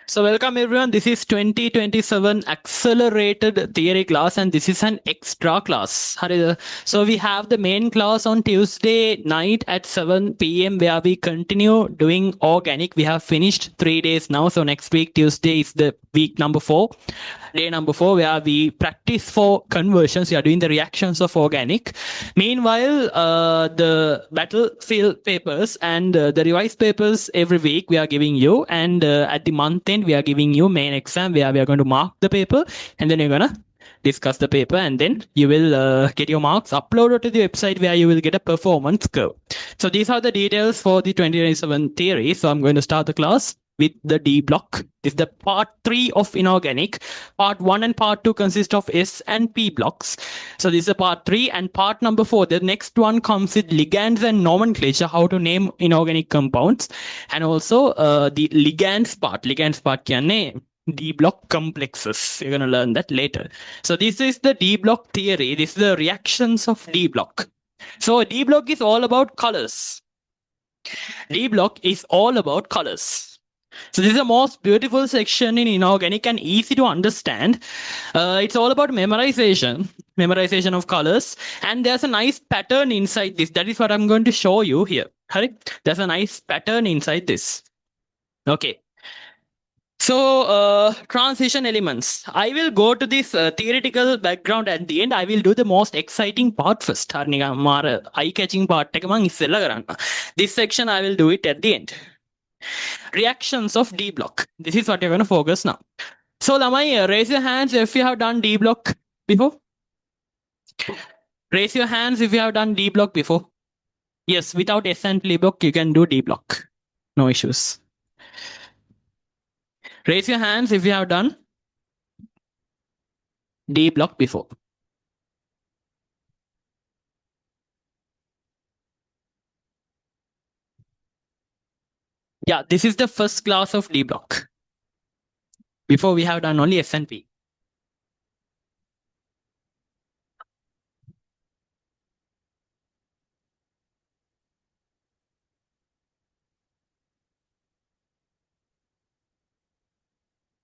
So welcome everyone. This is 2027 accelerated theory class and this is an extra class. So we have the main class on Tuesday night at 7 p.m. where we continue doing organic. We have finished 3 days now. So next week Tuesday is the week number 4. Day number 4 where we practice for conversions. We are doing the reactions of organic. Meanwhile, the battlefield papers and the revised papers every week we are giving you, and at the month end we are giving you main exam where we are going to mark the paper, and then you're gonna discuss the paper, and then you will get your marks uploaded to the website where you will get a performance curve. So these are the details for the 2027 theory. So I'm going to start the class with the D block. This is the part 3 of inorganic. Part 1 and part 2 consist of S and P blocks. So this is a part 3, and part number 4, the next one comes with ligands and nomenclature, how to name inorganic compounds, and also the ligands part. Ligands part kya D block complexes. You're going to learn that later. So this is the D block theory. This is the reactions of D block. So D block is all about colors. D block is all about colors. So this is the most beautiful section in inorganic and easy to understand. It's all about memorization of colors, and there's a nice pattern inside this. That is what I'm going to show you here. There's a nice pattern inside this. Okay. So transition elements. I will go to this theoretical background at the end. I will do the most exciting part first. Eye-catching part. This section I will do it at the end. Reactions of D block. This is what you're going to focus now. So Lamai, raise your hands if you have done D block before. Raise your hands if you have done D block before. Yes, without S and D block, you can do D block. No issues. Raise your hands if you have done D block before. Yeah, this is the first class of D block. Before we have done only S and P.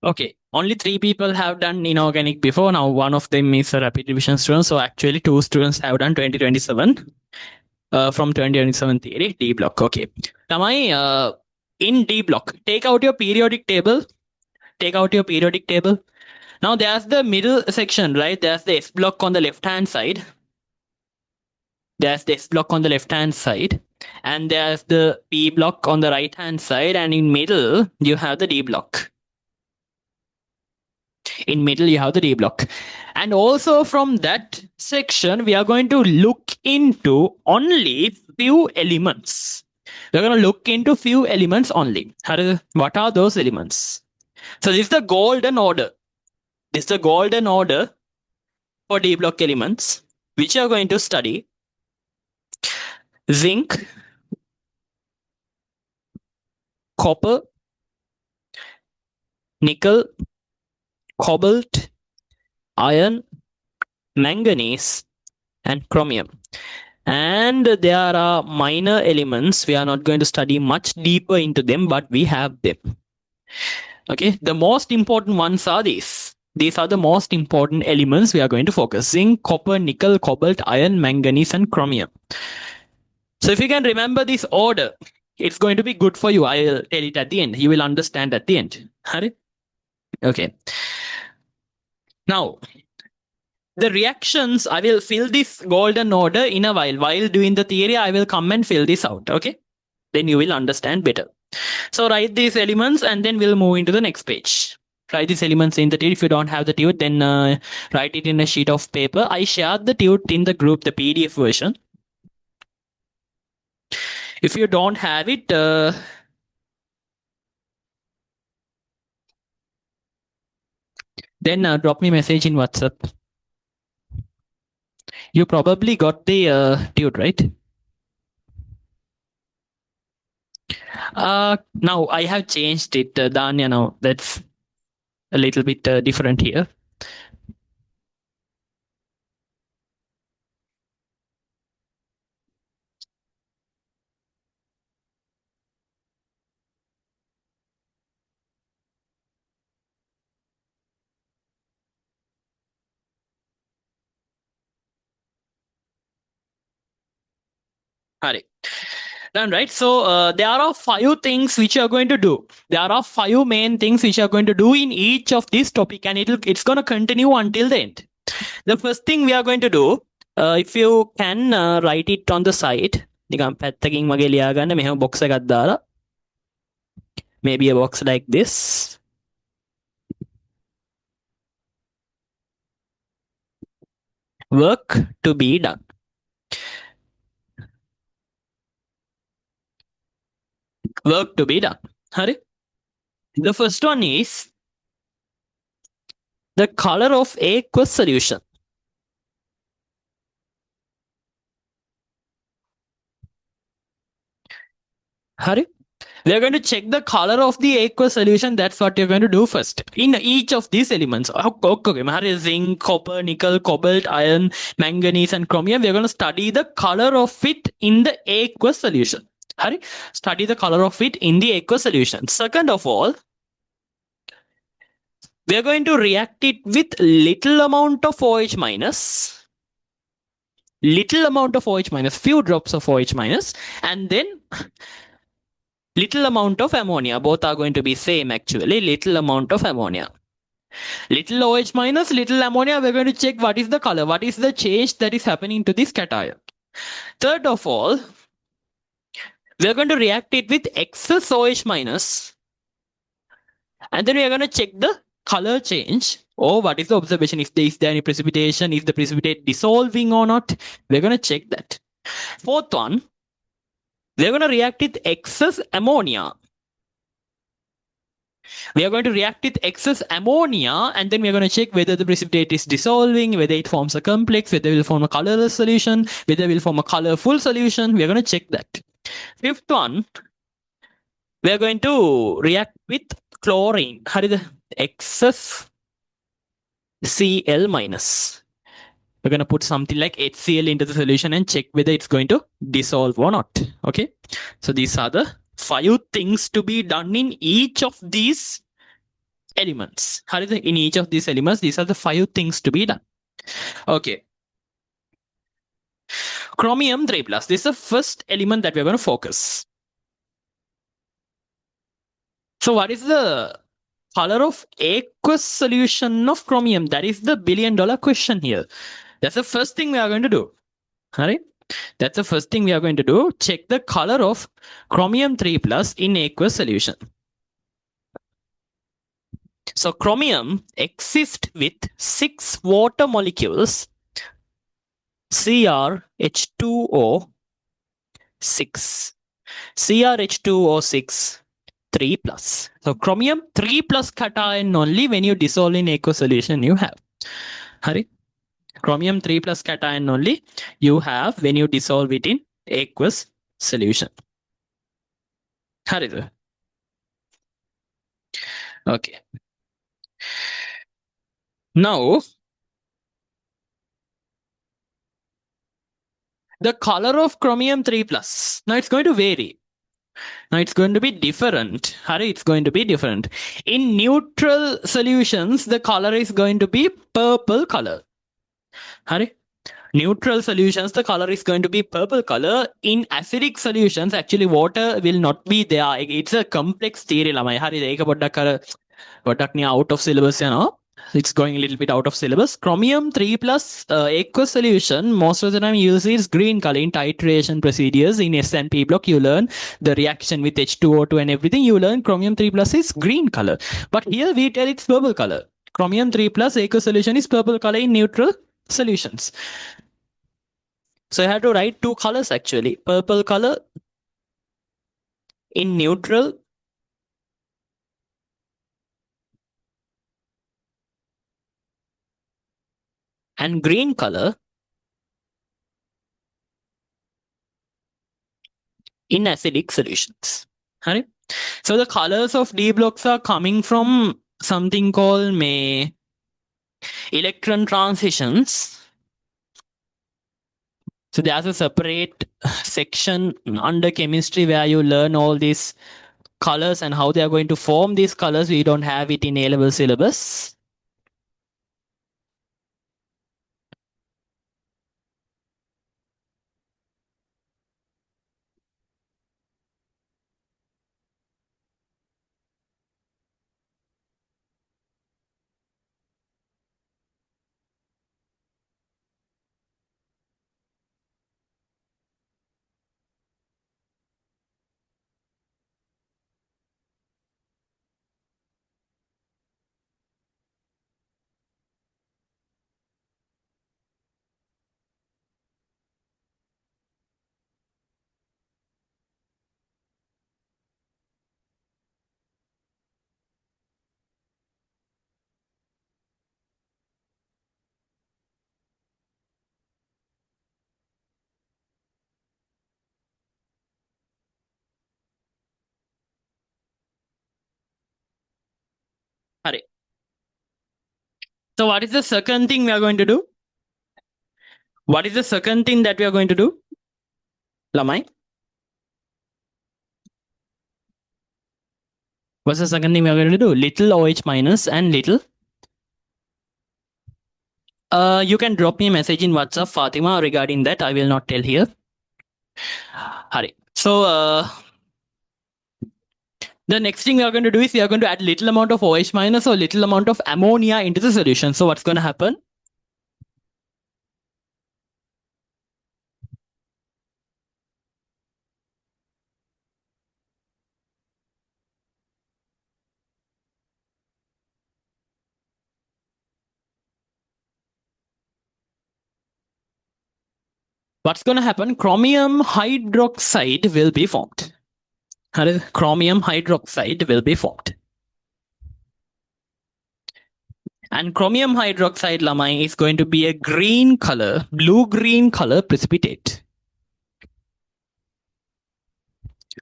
Okay, only 3 people have done inorganic before. Now one of them is a rapid revision student. So actually 2 students have done 2027 from 2027 theory, D block. Okay. Now in D block, take out your periodic table. Take out your periodic table. Now there's the middle section, right? There's the S block on the left hand side. There's the S block on the left hand side. And there's the P block on the right hand side. And in middle, you have the D block. In middle, you have the D block. And also from that section, we are going to look into only few elements. We're going to look into few elements only. What are those elements? So this is the golden order. This is the golden order for D block elements, which you are going to study. Zinc, copper, nickel, cobalt, iron, manganese, and chromium. And there are minor elements. We are not going to study much deeper into them, but we have them. Okay, the most important ones are these. These are the most important elements we are going to focus. Zinc, copper, nickel, cobalt, iron, manganese, and chromium. So if you can remember this order, it's going to be good for you. I'll tell it at the end. You will understand at the end. Okay. Now, the reactions, I will fill this golden order in a while. While doing the theory, I will come and fill this out. Okay. Then you will understand better. So write these elements and then we'll move into the next page. Write these elements in the tute. If you don't have the tute, then write it in a sheet of paper. I shared the tute in the group, the PDF version. If you don't have it, then drop me a message in WhatsApp. You probably got the tute, right? Now I have changed it, Danya. Now that's a little bit different here. Hari. Done, right? So there are 5 things which you are going to do. There are 5 main things which you are going to do in each of these topic, and it's going to continue until the end. The first thing we are going to do, if you can write it on the side, නිකන් පැත්තකින් වගේ ලියාගන්න මෙහෙම box එකක් දාලා, maybe a box like this. Work to be done. Work to be done. Hari? The first one is the color of aqueous solution. Hari? We are going to check the color of the aqueous solution. That's what you're going to do first. In each of these elements, okay, zinc, copper, nickel, cobalt, iron, manganese, and chromium, we're going to study the color of it in the aqueous solution. Hari? Study the color of it in the aqueous solution. Second of all, we are going to react it with little amount of OH minus, few drops of OH minus, and then little amount of ammonia. Both are going to be same actually. Little amount of ammonia. Little OH minus, little ammonia. We're going to check what is the color. What is the change that is happening to this cation. Third of all, we're going to react it with excess OH minus. And then we are going to check the color change. Or what is the observation? Is there any precipitation? Is the precipitate dissolving or not? We're going to check that. Fourth one, we're going to react with excess ammonia. We are going to react with excess ammonia, and then we are going to check whether the precipitate is dissolving, whether it forms a complex, whether it will form a colorless solution, whether it will form a colorful solution. We are going to check that. Fifth one, we are going to react with chlorine. How is the excess Cl minus? We're going to put something like HCl into the solution and check whether it's going to dissolve or not. Okay. So these are the 5 things to be done in each of these elements. How is it in each of these elements? These are the 5 things to be done. Okay. Chromium 3 plus. This is the first element that we're going to focus. So what is the color of aqueous solution of chromium? That is the $1 billion question here. That's the first thing we are going to do. All right. That's the first thing we are going to do. Check the color of chromium 3 plus in aqueous solution. So chromium exists with 6 water molecules, CrH2O6. CrH2O6 3 plus. So chromium 3 plus cation only when you dissolve in aqueous solution you have. Hari? Chromium 3 plus cation only you have when you dissolve it in aqueous solution. Hari? Okay. Now, the color of chromium 3 plus. Now it's going to vary. Now it's going to be different. Hari, it's going to be different. In neutral solutions, the color is going to be purple color. Hari? Neutral solutions, the color is going to be purple color. In acidic solutions, actually water will not be there. It's a complex theory. Hari, ඒක පොඩ්ඩක් out of syllabus, it's going a little bit out of syllabus. Chromium 3 plus aqueous solution, most of the time you see is green color. In titration procedures in S&P block, you learn the reaction with H2O2 and everything. You learn chromium 3 plus is green color. But here we tell it's purple color. Chromium 3 plus aqueous solution is purple color in neutral solutions. So I have to write 2 colors actually. Purple color in neutral and green color in acidic solutions. Right? So the colors of D blocks are coming from something called electron transitions. So there's a separate section under chemistry where you learn all these colors and how they are going to form these colors. We don't have it in A-level syllabus. Hare. So what is the second thing we are going to do? What is the second thing that we are going to do? Lamai? What's the second thing we are going to do? Little OH minus and little. You can drop me a message in WhatsApp, Fatima, regarding that. I will not tell here. Hare. So the next thing we are going to do is we are going to add little amount of OH minus or little amount of ammonia into the solution. So what's going to happen? What's going to happen? Chromium hydroxide will be formed. Chromium hydroxide will be formed. And chromium hydroxide, Lamai, is going to be a green color, blue-green color precipitate.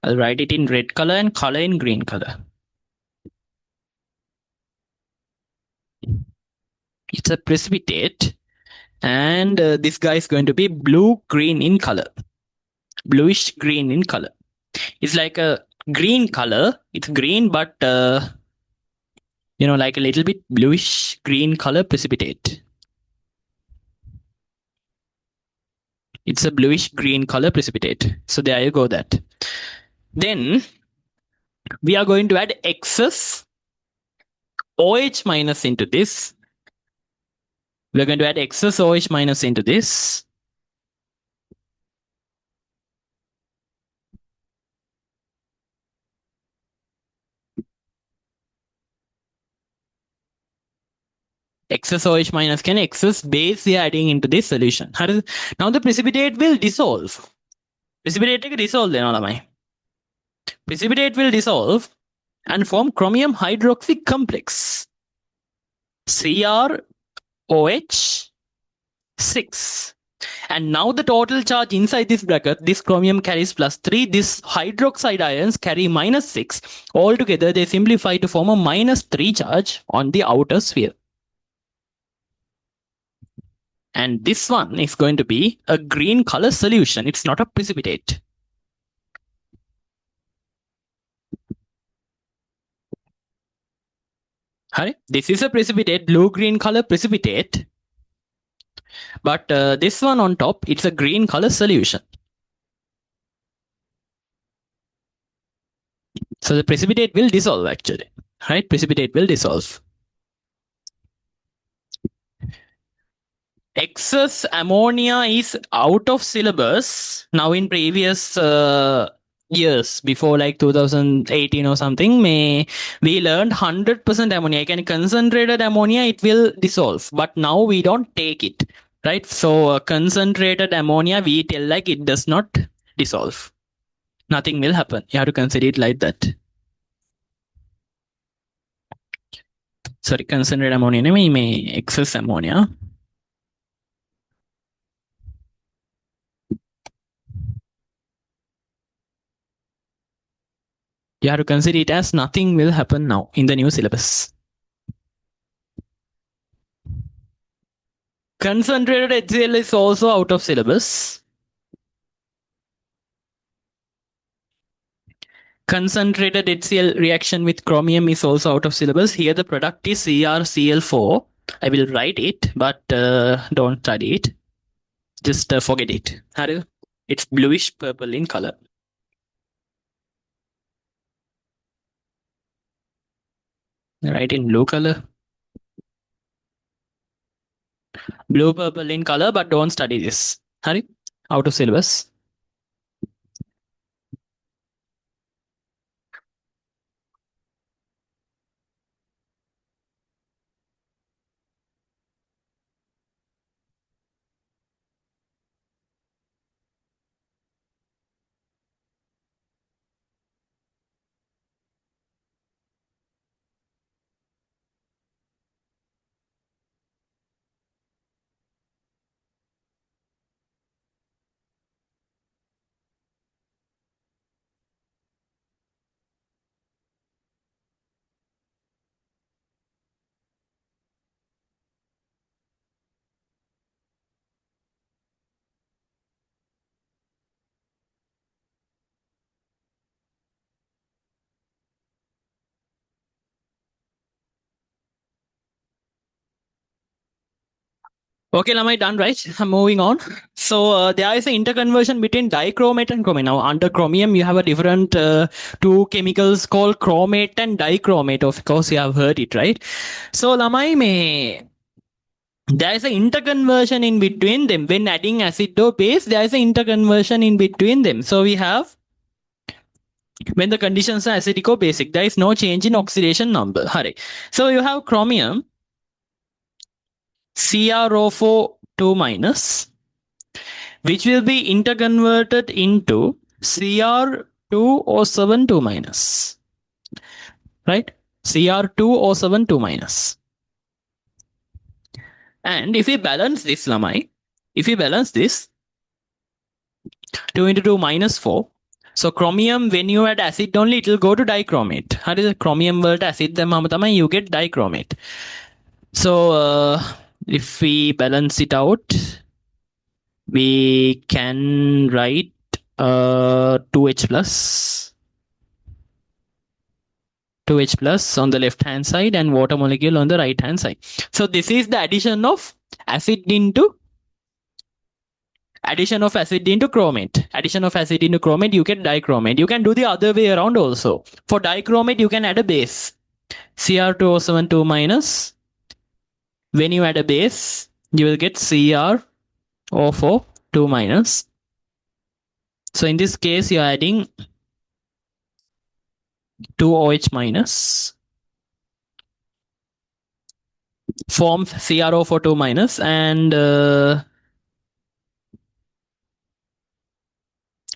I'll write it in red color and color in green color. It's a precipitate, and this guy is going to be blue-green in color, bluish-green in color. It's like a green color. It's green, but like a little bit bluish-green color precipitate. It's a bluish-green color precipitate. So there you go. That. Then we are going to add excess OH minus into this. We're going to add excess OH minus into this. Excess OH minus can excess base we are adding into this solution. Now the precipitate will dissolve. Precipitate will dissolve then, Alamai. Precipitate will dissolve and form chromium hydroxy complex. CrOH6. And now the total charge inside this bracket, this chromium carries +3, this hydroxide ions carry -6. Altogether, they simplify to form a -3 charge on the outer sphere. And this one is going to be a green color solution. It's not a precipitate. This is a precipitate, blue-green color precipitate. But this one on top, it's a green color solution. So the precipitate will dissolve actually. Precipitate will dissolve. Excess ammonia is out of syllabus now. In previous years, before like 2018 or something, we learned 100% ammonia. Can concentrated ammonia, it will dissolve, but now we don't take it, right? So concentrated ammonia, we tell like it does not dissolve. Nothing will happen. You have to consider it like that. Sorry, concentrated ammonia may excess ammonia. You have to consider it as nothing will happen now in the new syllabus. Concentrated HCl is also out of syllabus. Concentrated HCl reaction with chromium is also out of syllabus. Here the product is CrCl4. I will write it, but don't study it. Just forget it. It's bluish purple in color. Write in blue color. Blue purple in color, but don't study this. Out of syllabus. Okay, am I done, right? I'm moving on. So there is an interconversion between dichromate and chromate. Now, under chromium, you have a different two chemicals called chromate and dichromate. Of course, you have heard it, right? So, Lamai may there is an interconversion in between them. When adding acid or base, there is an interconversion in between them. So we have when the conditions are acidic or basic, there is no change in oxidation number. Hurry. So you have chromium CrO4 2 minus, which will be interconverted into Cr2O7 2 minus, right? Cr2O7 2 minus. And if we balance this, Lamai, if we balance this, 2 into 2 minus 4. So chromium, when you add acid only, it will go to dichromate. How is the chromium word acid? Then you get dichromate. So if we balance it out, we can write 2H plus. 2H plus on the left hand side and water molecule on the right hand side. So this is the addition of acid into chromate. Addition of acid into chromate, you get dichromate. You can do the other way around also. For dichromate, you can add a base. Cr2O7 2 minus. When you add a base, you will get CrO4 2 minus. So in this case, you are adding 2OH minus. Forms CrO4 2 minus and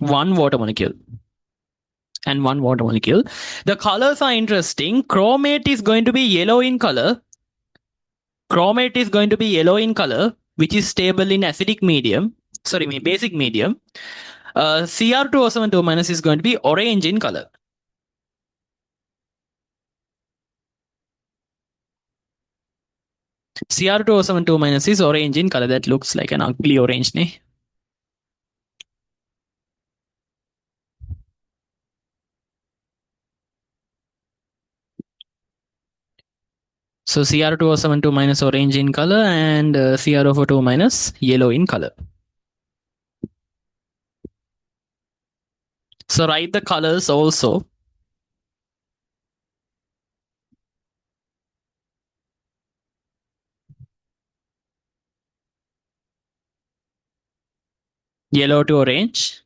1 water molecule. And 1 water molecule. The colors are interesting. Chromate is going to be yellow in color. Chromate is going to be yellow in color, which is stable in acidic medium. Sorry, basic medium. Cr2O7 2 minus is going to be orange in color. Cr2O7 2 minus is orange in color. That looks like an ugly orange, ne? So Cr2O7 2 minus orange in color and CrO4 2 minus yellow in color. So write the colors also. Yellow to orange.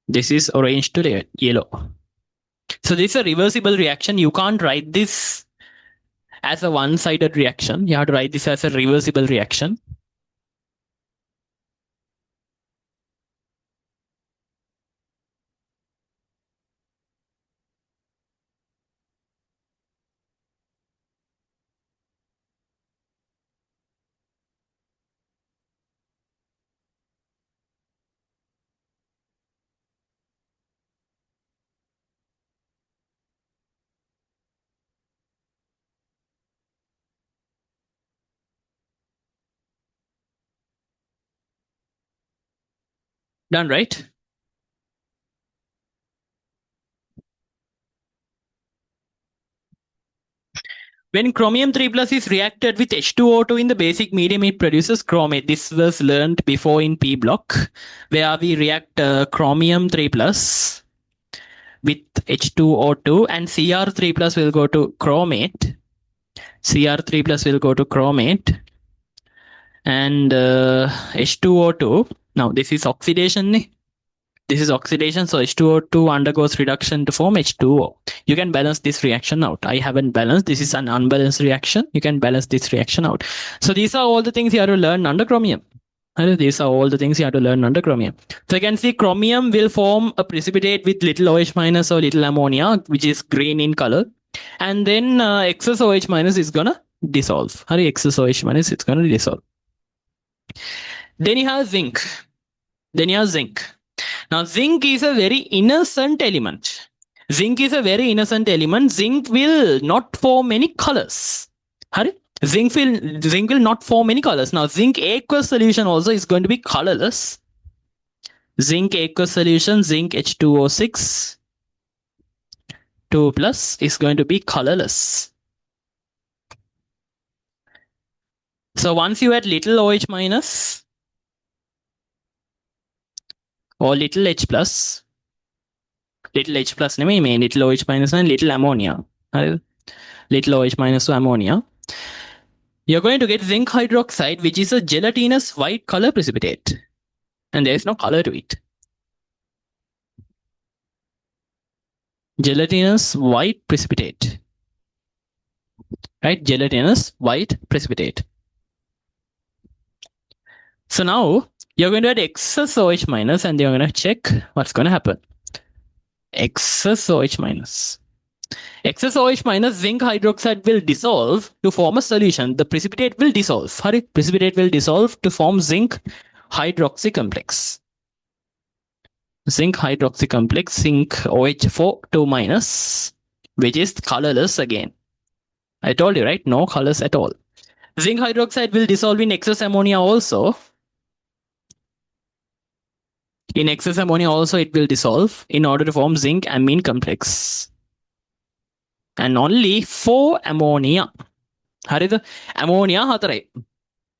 This is orange to yellow. So this is a reversible reaction. You can't write this as a one-sided reaction. You have to write this as a reversible reaction. Done, right? When chromium 3 plus is reacted with H2O2 in the basic medium, it produces chromate. This was learned before in P block, where we react chromium 3 plus with H2O2 and Cr3 plus will go to chromate. Cr3 plus will go to chromate and H2O2. Now this is oxidation. This is oxidation, so H2O2 undergoes reduction to form H2O. You can balance this reaction out. I haven't balanced. This is an unbalanced reaction. You can balance this reaction out. So these are all the things you have to learn under chromium. These are all the things you have to learn under chromium. So you can see chromium will form a precipitate with little OH minus or little ammonia, which is green in color. And then excess OH minus is going to dissolve. Excess OH minus is going to dissolve. Then you have zinc. Now, zinc is a very innocent element. Zinc will not form any colors. Zinc will not form any colors. Now, zinc aqueous solution also is going to be colorless. Zinc aqueous solution, zinc H2O6 2 plus is going to be colorless. So once you add little OH minus or little H plus, little H plus නෙමෙයි මේ little OH minus and little ammonia. Little OH minus to ammonia. You're going to get zinc hydroxide, which is a gelatinous white color precipitate. And there's no color to it. Gelatinous white precipitate. Right? Gelatinous white precipitate. So now you're going to add excess OH minus and you're going to check what's going to happen. Excess OH minus. Excess OH minus zinc hydroxide will dissolve to form a solution. The precipitate will dissolve. Hurry. Precipitate will dissolve to form zinc hydroxy complex. Zinc hydroxy complex, zinc OH4 2 minus, which is colorless again. I told you, right? No colors at all. Zinc hydroxide will dissolve in excess ammonia also. In excess ammonia also it will dissolve in order to form zinc amine complex. And only 4 ammonia. හරිද? ammonia 4යි.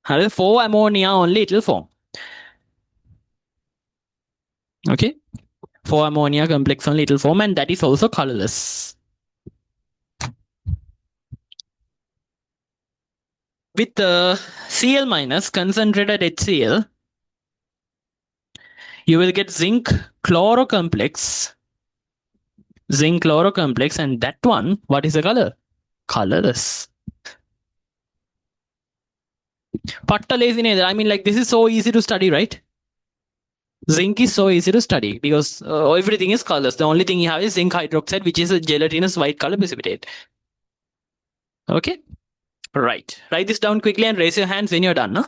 හරිද? 4 ammonia only it will form. Okay? 4 ammonia complex only it will form, and that is also colorless. With Cl minus concentrated HCl, you will get zinc chloro complex. Zinc chloro complex, and that one, what is the color? Colorless. Patta lazy neither. I mean, like, this is so easy to study, right? Zinc is so easy to study because everything is colorless. The only thing you have is zinc hydroxide, which is a gelatinous white color precipitate. Okay? Right. Write this down quickly and raise your hands when you're done. Huh?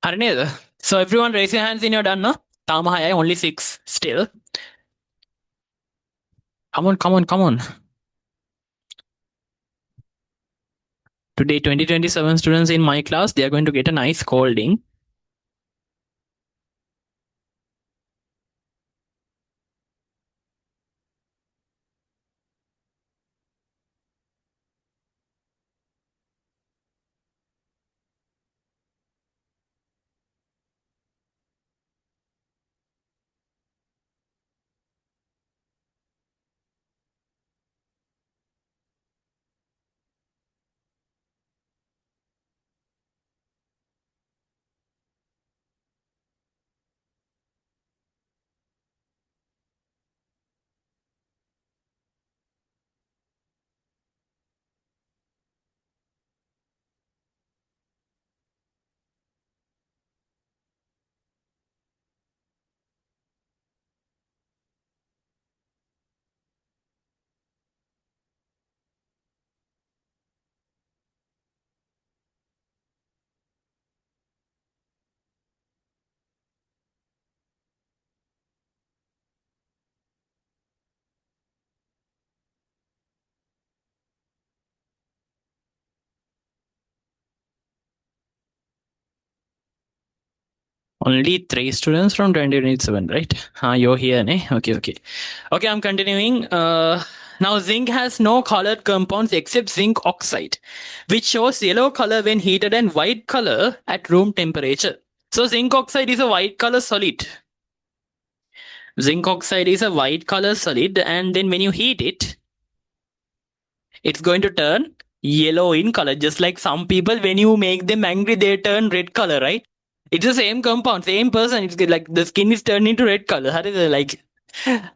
හරි නේද? So everyone raise your hands when you're done, no? තාම 6යි, only 6 still. Come on. Today 2027 students in my class, they are going to get a nice scolding. Only three students from 2027, right? You're here, ne? Okay, okay. Okay, I'm continuing. Now, zinc has no colored compounds except zinc oxide, which shows yellow color when heated and white color at room temperature. So, zinc oxide is a white color solid. Zinc oxide is a white color solid, and then when you heat it, it's going to turn yellow in color. Just like some people, when you make them angry, they turn red color, right? It's the same compound, same person. It's like the skin is turned into red color. How is it like?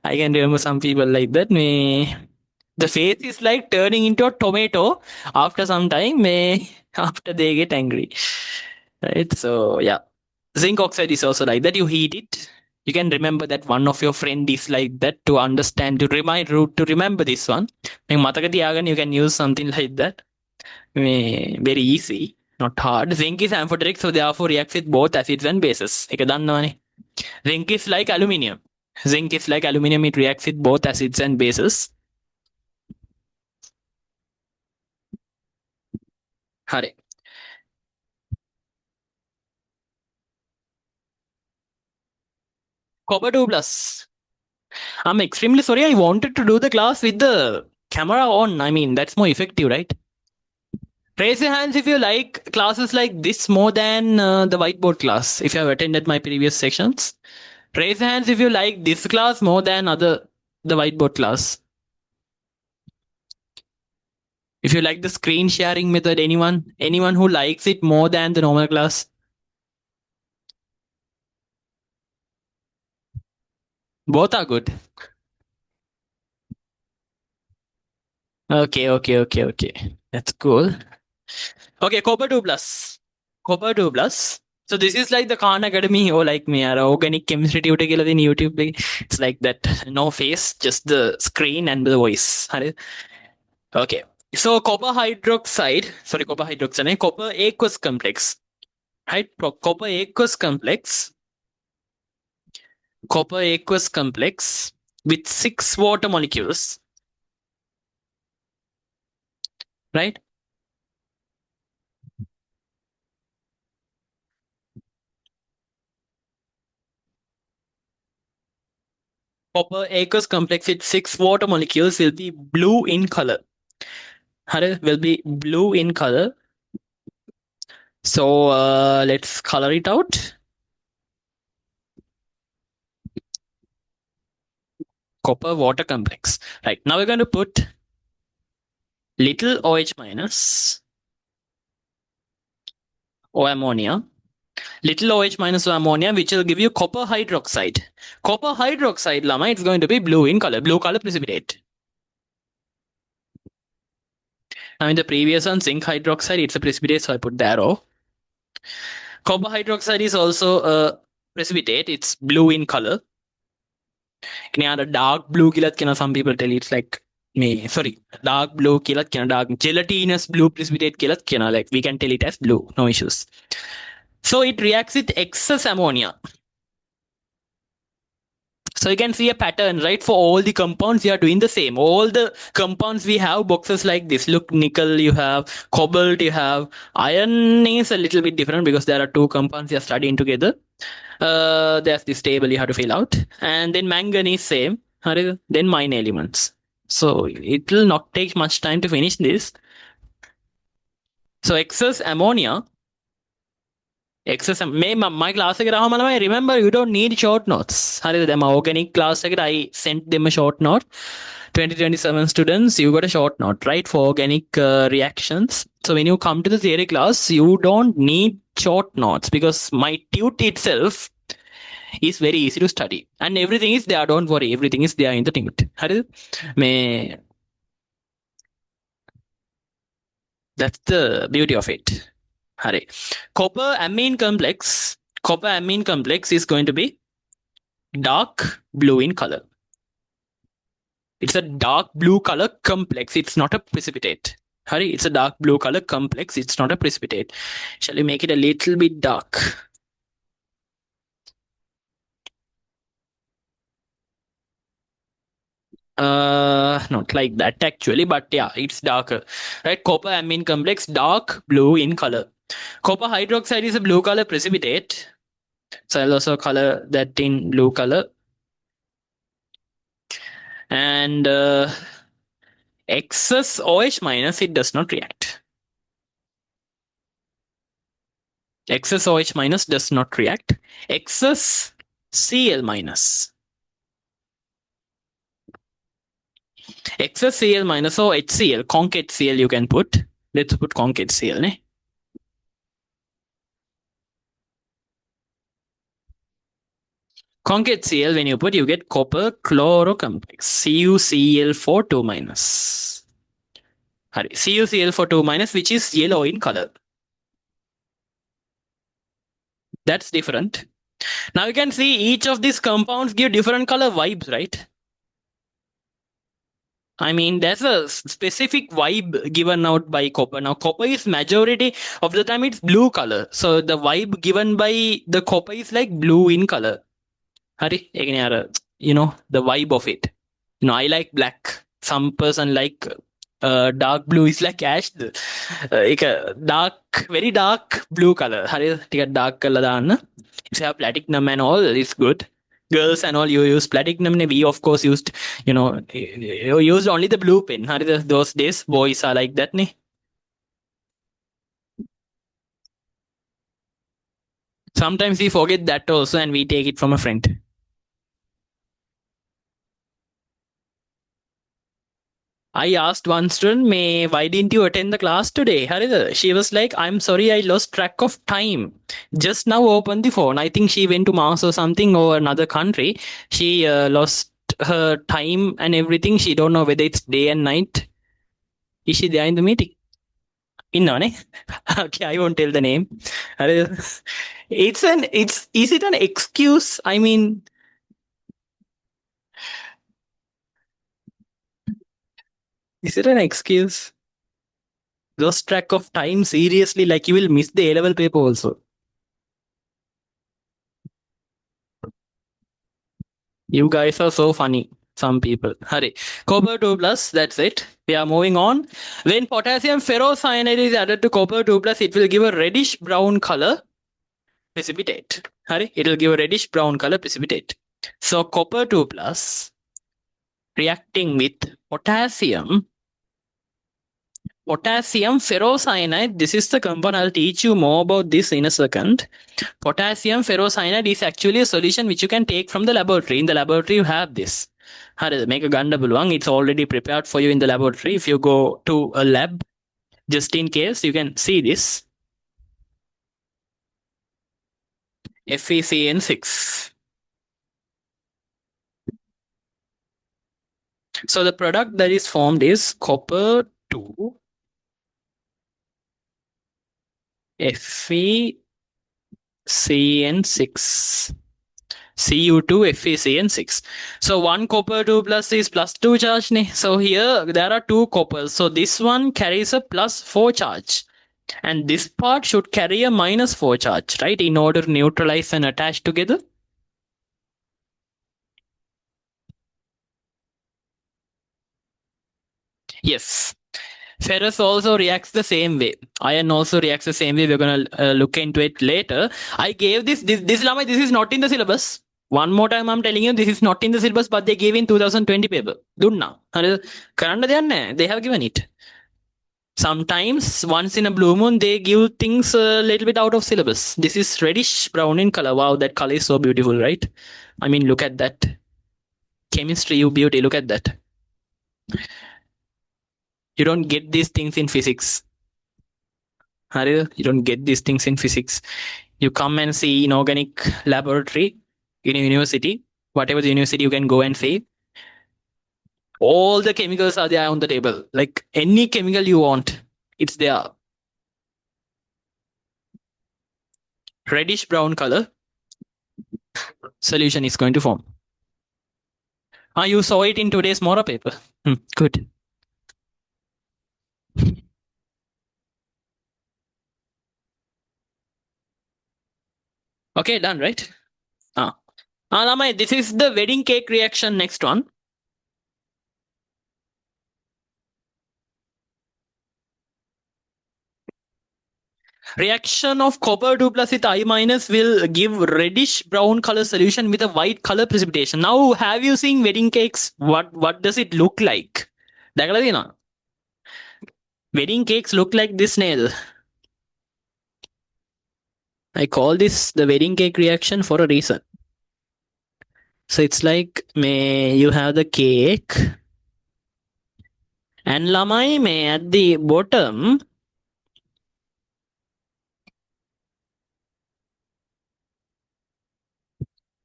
I can remember some people like that. May the face is like turning into a tomato after some time. May after they get angry, right? So yeah, zinc oxide is also like that. You heat it. You can remember that one of your friend is like that to understand to remind to remember this one. මතක තියාගන්න you can use something like that. Very easy, not hard. Zinc is amphoteric, so therefore reacts with both acids and bases. එක දන්නවනේ. Zinc is like aluminium. Zinc is like aluminium. It reacts with both acids and bases. හරි. Copper 2 plus. I'm extremely sorry. I wanted to do the class with the camera on. I mean, that's more effective, right? Raise your hands if you like classes like this more than the whiteboard class. If you have attended my previous sections, raise your hands if you like this class more than the whiteboard class. If you like the screen sharing method, anyone who likes it more than the normal class. Both are good. Okay. That's cool. Okay, copper 2 plus. Copper 2 plus. So this is like the Khan Academy or like me or organic chemistry tutor කියලා තියෙන YouTube එකේ. It's like that. No face, just the screen and the voice. Okay. So copper hydroxide, sorry, copper aqueous complex. Right? Copper aqueous complex with 6 water molecules. Right? Copper aqueous complex with 6 water molecules will be blue in color. Will be blue in color. So let's color it out. Copper water complex. Right. Now we're going to put little OH minus or ammonia. Little OH minus or ammonia, which will give you copper hydroxide. Copper hydroxide, Lama, it's going to be blue in color. Blue color precipitate. Now in the previous one, zinc hydroxide, it's a precipitate, so I put the arrow. Copper hydroxide is also a precipitate. It's blue in color. Dark blue kilat, some people tell it's like dark blue kilat, dark gelatinous blue precipitate kilat, like we can tell it as blue, no issues. So it reacts with excess ammonia. So you can see a pattern, right? For all the compounds, you are doing the same. All the compounds we have boxes like this. Look, nickel, you have cobalt, you have iron is a little bit different because there are two compounds you are studying together. There's this table you have to fill out. And then manganese, same. Then minor elements. So it will not take much time to finish this. So excess ammonia. My class I remember you don't need short notes. My organic class I sent them a short note. 2027 students, you got a short note, right? For organic reactions. So when you come to the theory class, you don't need short notes because my tute itself is very easy to study. And everything is there. Don't worry. Everything is there in the tute. That's the beauty of it. Copper amine complex is going to be dark blue in color. It's a dark blue color complex. It's not a precipitate. It's a dark blue color complex. It's not a precipitate. Shall we make it a little bit dark? Not like that actually, but yeah, it's darker. Right? Copper amine complex, dark blue in color. Copper hydroxide is a blue color precipitate. So I'll also color that in blue color. And excess OH minus, it does not react. Excess OH minus does not react. Excess Cl minus. Excess Cl minus or HCl, conc HCl you can put. Let's put conc HCl. Ne? Conc HCl, when you put, you get copper chlorocomplex. CuCl4 2 minus. CuCl4 2 minus, which is yellow in color. That's different. Now you can see each of these compounds give different color vibes, right? I mean, there's a specific vibe given out by copper. Now, copper is majority of the time it's blue color. So the vibe given by the copper is like blue in color. Hari, you know, the vibe of it. You know, I like black. Some person like dark blue is like ash. Like a dark, very dark blue color. Hari, take a dark color. If you have platinum and all, it's good. Girls and all, you use platinum. We of course used, you know, you used only the blue pen. Hari, those days boys are like that. Ne? Sometimes we forget that also and we take it from a friend. I asked one student, May, why didn't you attend the class today? Harida, she was like, I'm sorry, I lost track of time. Just now opened the phone. I think she went to Mars or something or another country. She lost her time and everything. She don't know whether it's day and night. Is she there in the meeting? Innone? Okay, I won't tell the name. Harida, is it an excuse? I mean, is it an excuse? Lost track of time, seriously, like you will miss the A level paper also. You guys are so funny. Some people. Hurry. Copper 2 plus, that's it. We are moving on. When potassium ferrocyanide is added to copper 2 plus, it will give a reddish brown color precipitate. Hurry. It will give a reddish brown color precipitate. So copper 2 plus reacting with potassium ferrocyanide. This is the compound. I'll teach you more about this in a second. Potassium ferrocyanide is actually a solution which you can take from the laboratory. In the laboratory, you have this. Make a ganda It's already prepared for you in the laboratory. If you go to a lab, just in case, you can see this. FeCN6. So the product that is formed is copper 2 FeCN6. Cu2 FeCN6. So one copper 2 plus is plus 2 charge. So here there are two coppers. So this one carries a plus 4 charge. And this part should carry a minus 4 charge, right? In order to neutralize and attach together. Yes. Ferrous also reacts the same way. Iron also reacts the same way. We're going to look into it later. I gave this Lama, this is not in the syllabus. One more time I'm telling you, this is not in the syllabus, but they gave in 2020 paper. Dunna. They have given it. Sometimes, once in a blue moon, they give things a little bit out of syllabus. This is reddish brown in color. Wow, that color is so beautiful, right? I mean, look at that. Chemistry, you beauty, look at that. You don't get these things in physics. You don't get these things in physics. You come and see inorganic laboratory in a university, whatever the university you can go and see. All the chemicals are there on the table. Like any chemical you want, it's there. Reddish brown color solution is going to form. You saw it in today's Mora paper. Good. Okay, done, right? Lamai, this is the wedding cake reaction. Next one. Reaction of copper 2 plus with I minus will give reddish brown color solution with a white color precipitation. Now, have you seen wedding cakes? What does it look like? देखला थी ना? Wedding cakes look like this nail. I call this the wedding cake reaction for a reason. So it's like may you have the cake and lamai may at the bottom.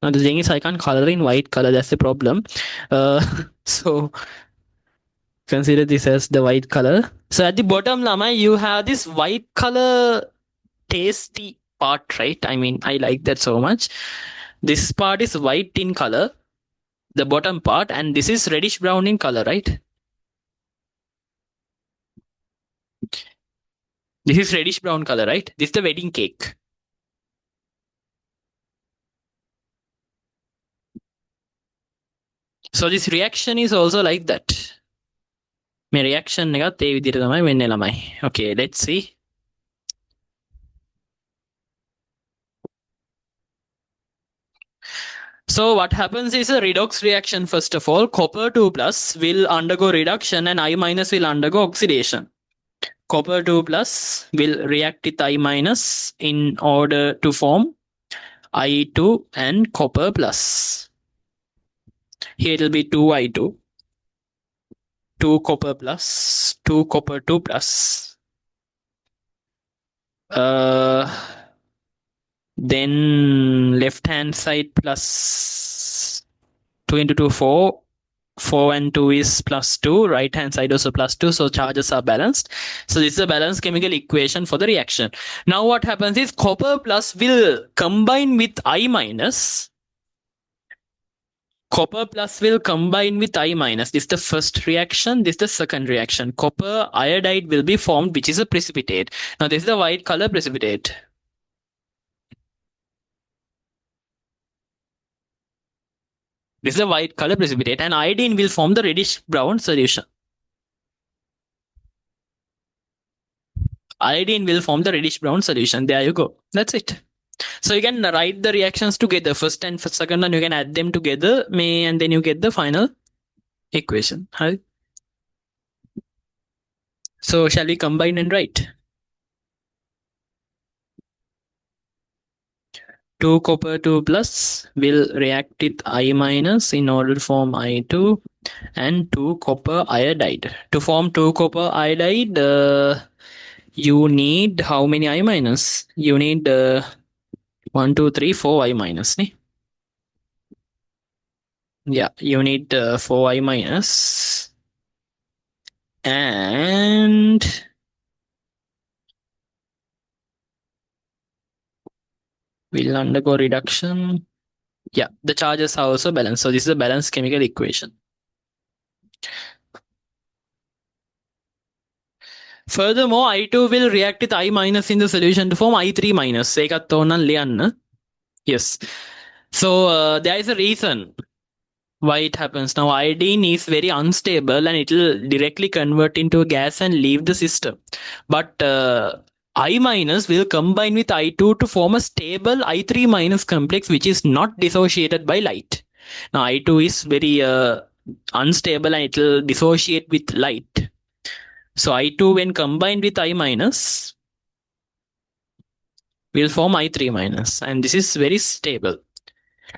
Now the thing is I can't color in white color. That's the problem. So consider this as the white color. So at the bottom lamai you have this white color tasty part, right? I mean I like that so much. This part is white in color, the bottom part, and this is reddish brown in color, right? This is reddish brown color, right? This is the wedding cake. So this reaction is also like that. My reaction එකත් ඒ විදිහට තමයි වෙන්නේ ළමයි. Okay, let's see. So what happens is a redox reaction. First of all, copper 2 plus will undergo reduction and I minus will undergo oxidation. Copper 2 plus will react with I minus in order to form I2 and copper plus. Here it will be 2I2, 2 copper plus, 2 copper 2 plus. Then left hand side plus 2 into 2, 4. 4 and 2 is plus 2. Right hand side also plus 2. So charges are balanced. So this is a balanced chemical equation for the reaction. Now what happens is copper plus will combine with I minus. Copper plus will combine with I minus. This is the first reaction. This is the second reaction. Copper iodide will be formed, which is a precipitate. Now this is the white color precipitate. This is a white color precipitate, and iodine will form the reddish brown solution. Iodine will form the reddish brown solution. There you go. That's it. So you can write the reactions together, first and second, and you can add them together, and then you get the final equation. Right? So shall we combine and write? 2 copper 2 plus will react with I minus in order to form I2 and 2 copper iodide. To form 2 copper iodide, you need how many I minus? You need 1, 2, 3, 4 I minus. Yeah, you need 4 I minus. And will undergo reduction. Yeah, the charges are also balanced. So this is a balanced chemical equation. Furthermore, I2 will react with I minus in the solution to form I3 minus. ඒකත් ඕනනම් ලියන්න. Yes. So there is a reason why it happens. Now iodine is very unstable and it will directly convert into a gas and leave the system. But I minus will combine with I2 to form a stable I3 minus complex which is not dissociated by light. Now I2 is very unstable and it will dissociate with light. So I2 when combined with I minus will form I3 minus, and this is very stable.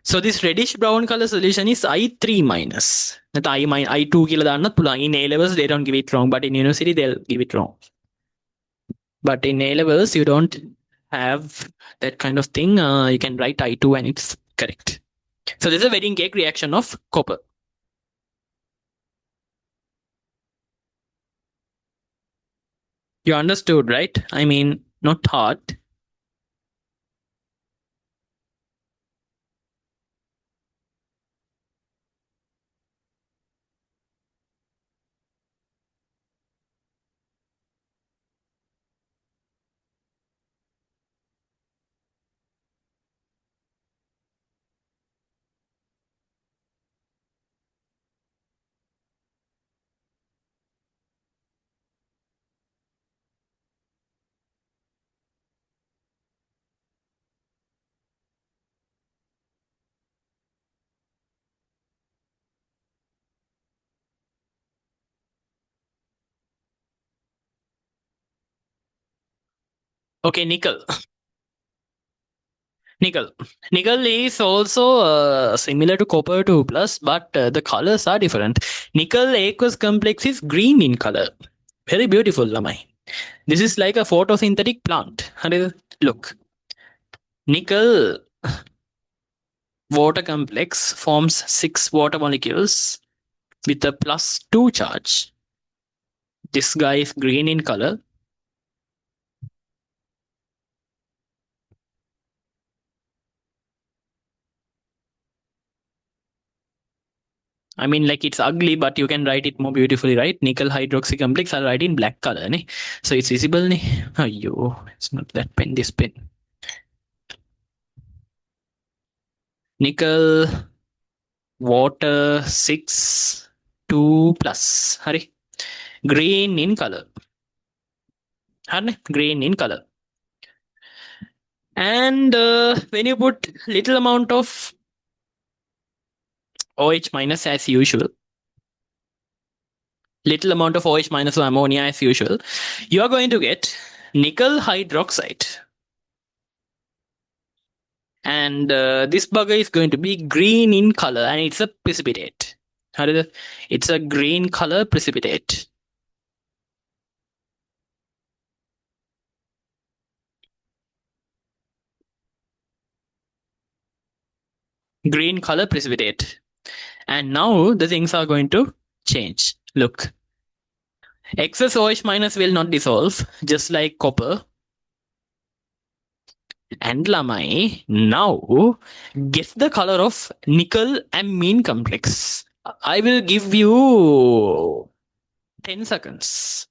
So this reddish brown color solution is I3 minus. Not I2 කියලා දාන්නත් පුළුවන්. In A levels they don't give it wrong, but in university they'll give it wrong. But in A levels you don't have that kind of thing. You can write I2 and it's correct. So this is a wedding cake reaction of copper. You understood, right? I mean, not hard. Okay, nickel. Nickel. Nickel is also similar to copper 2 plus, but the colors are different. Nickel aqueous complex is green in color. Very beautiful, Lamai. This is like a photosynthetic plant. Look, nickel water complex forms 6 water molecules with a +2 charge. This guy is green in color. I mean, like it's ugly, but you can write it more beautifully, right? Nickel hydroxy complex, I'll write in black color. Ne? So it's visible. Ne? Ayyo, it's not that pen, this pen. Nickel water 6 2 plus. Hurry. Green in color. Green in color. And when you put little amount of OH minus as usual, little amount of OH minus or ammonia as usual, you are going to get nickel hydroxide. And this bugger is going to be green in color, and it's a precipitate. It's a green color precipitate. Green color precipitate. And now the things are going to change. Look, excess OH minus will not dissolve, just like copper. And Lamai, now guess the color of nickel amine complex. I will give you 10 seconds.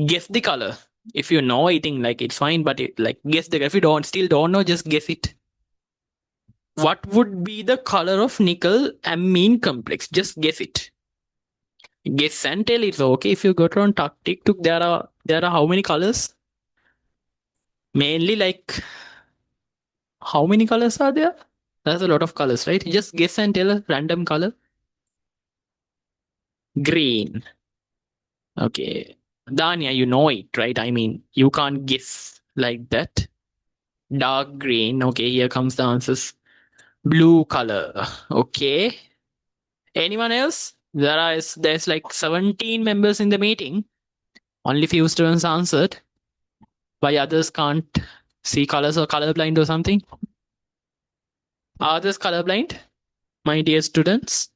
Guess the color. If you know eating, like it's fine, but guess the, if you don't know, just guess it. What would be the color of nickel amine complex? Just guess it. Guess and tell. It's okay if you go to on TikTok. There are how many colors? Mainly like how many colors are there? There's a lot of colors, right? Just guess and tell a random color. Green. Okay. Dania, you know it, right? I mean, you can't guess like that. Dark green. Okay, here comes the answers. Blue color. Okay. Anyone else? There's like 17 members in the meeting. Only few students answered. Why others can't see colors or colorblind or something? Are others colorblind? My dear students.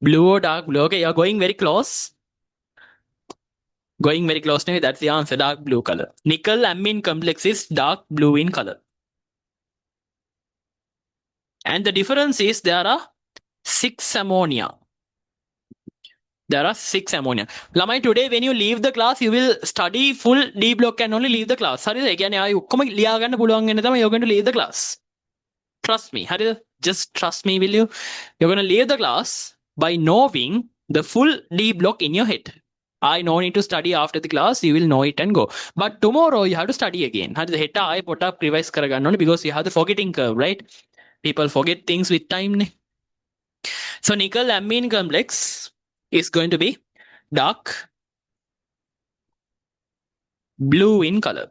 Blue or dark blue? Okay, you're going very close. Going very close now. That's the answer. Dark blue color. Nickel amine complex is dark blue in color. And the difference is there are 6 ammonia. There are 6 ammonia. Lamai, today when you leave the class, you will study full D block and only leave the class. You're going to leave the class. Trust me. Just trust me, will you? You're going to leave the class by knowing the full D block in your head. I no need to study after the class. You will know it and go. But tomorrow you have to study again. Because you have the forgetting curve, right? People forget things with time. So nickel amine complex is going to be dark blue in color.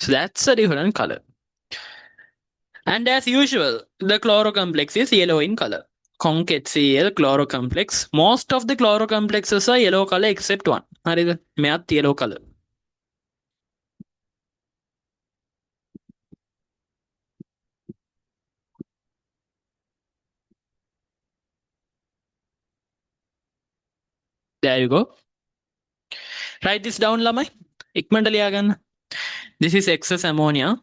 So that's a different color. And as usual, the chlorocomplex is yellow in color. Conc HCl chlorocomplex. Most of the chlorocomplexes are yellow color except one. Math yellow color. There you go. Write this down, Lamai. This is excess ammonia.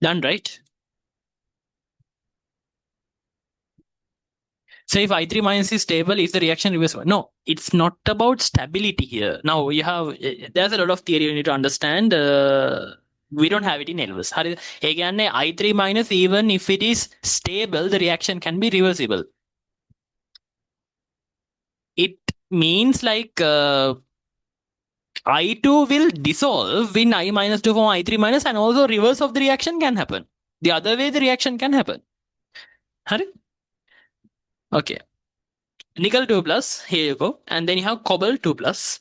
Done, right? So if I3 minus is stable, is the reaction reversible? No, it's not about stability here. Now you have, there's a lot of theory you need to understand. We don't have it in Elvis. Again, I3 minus, even if it is stable, the reaction can be reversible. It means like I2 will dissolve in I minus to form I3 minus, and also reverse of the reaction can happen. The other way the reaction can happen. Okay. Nickel 2 plus, here you go. And then you have cobalt 2 plus.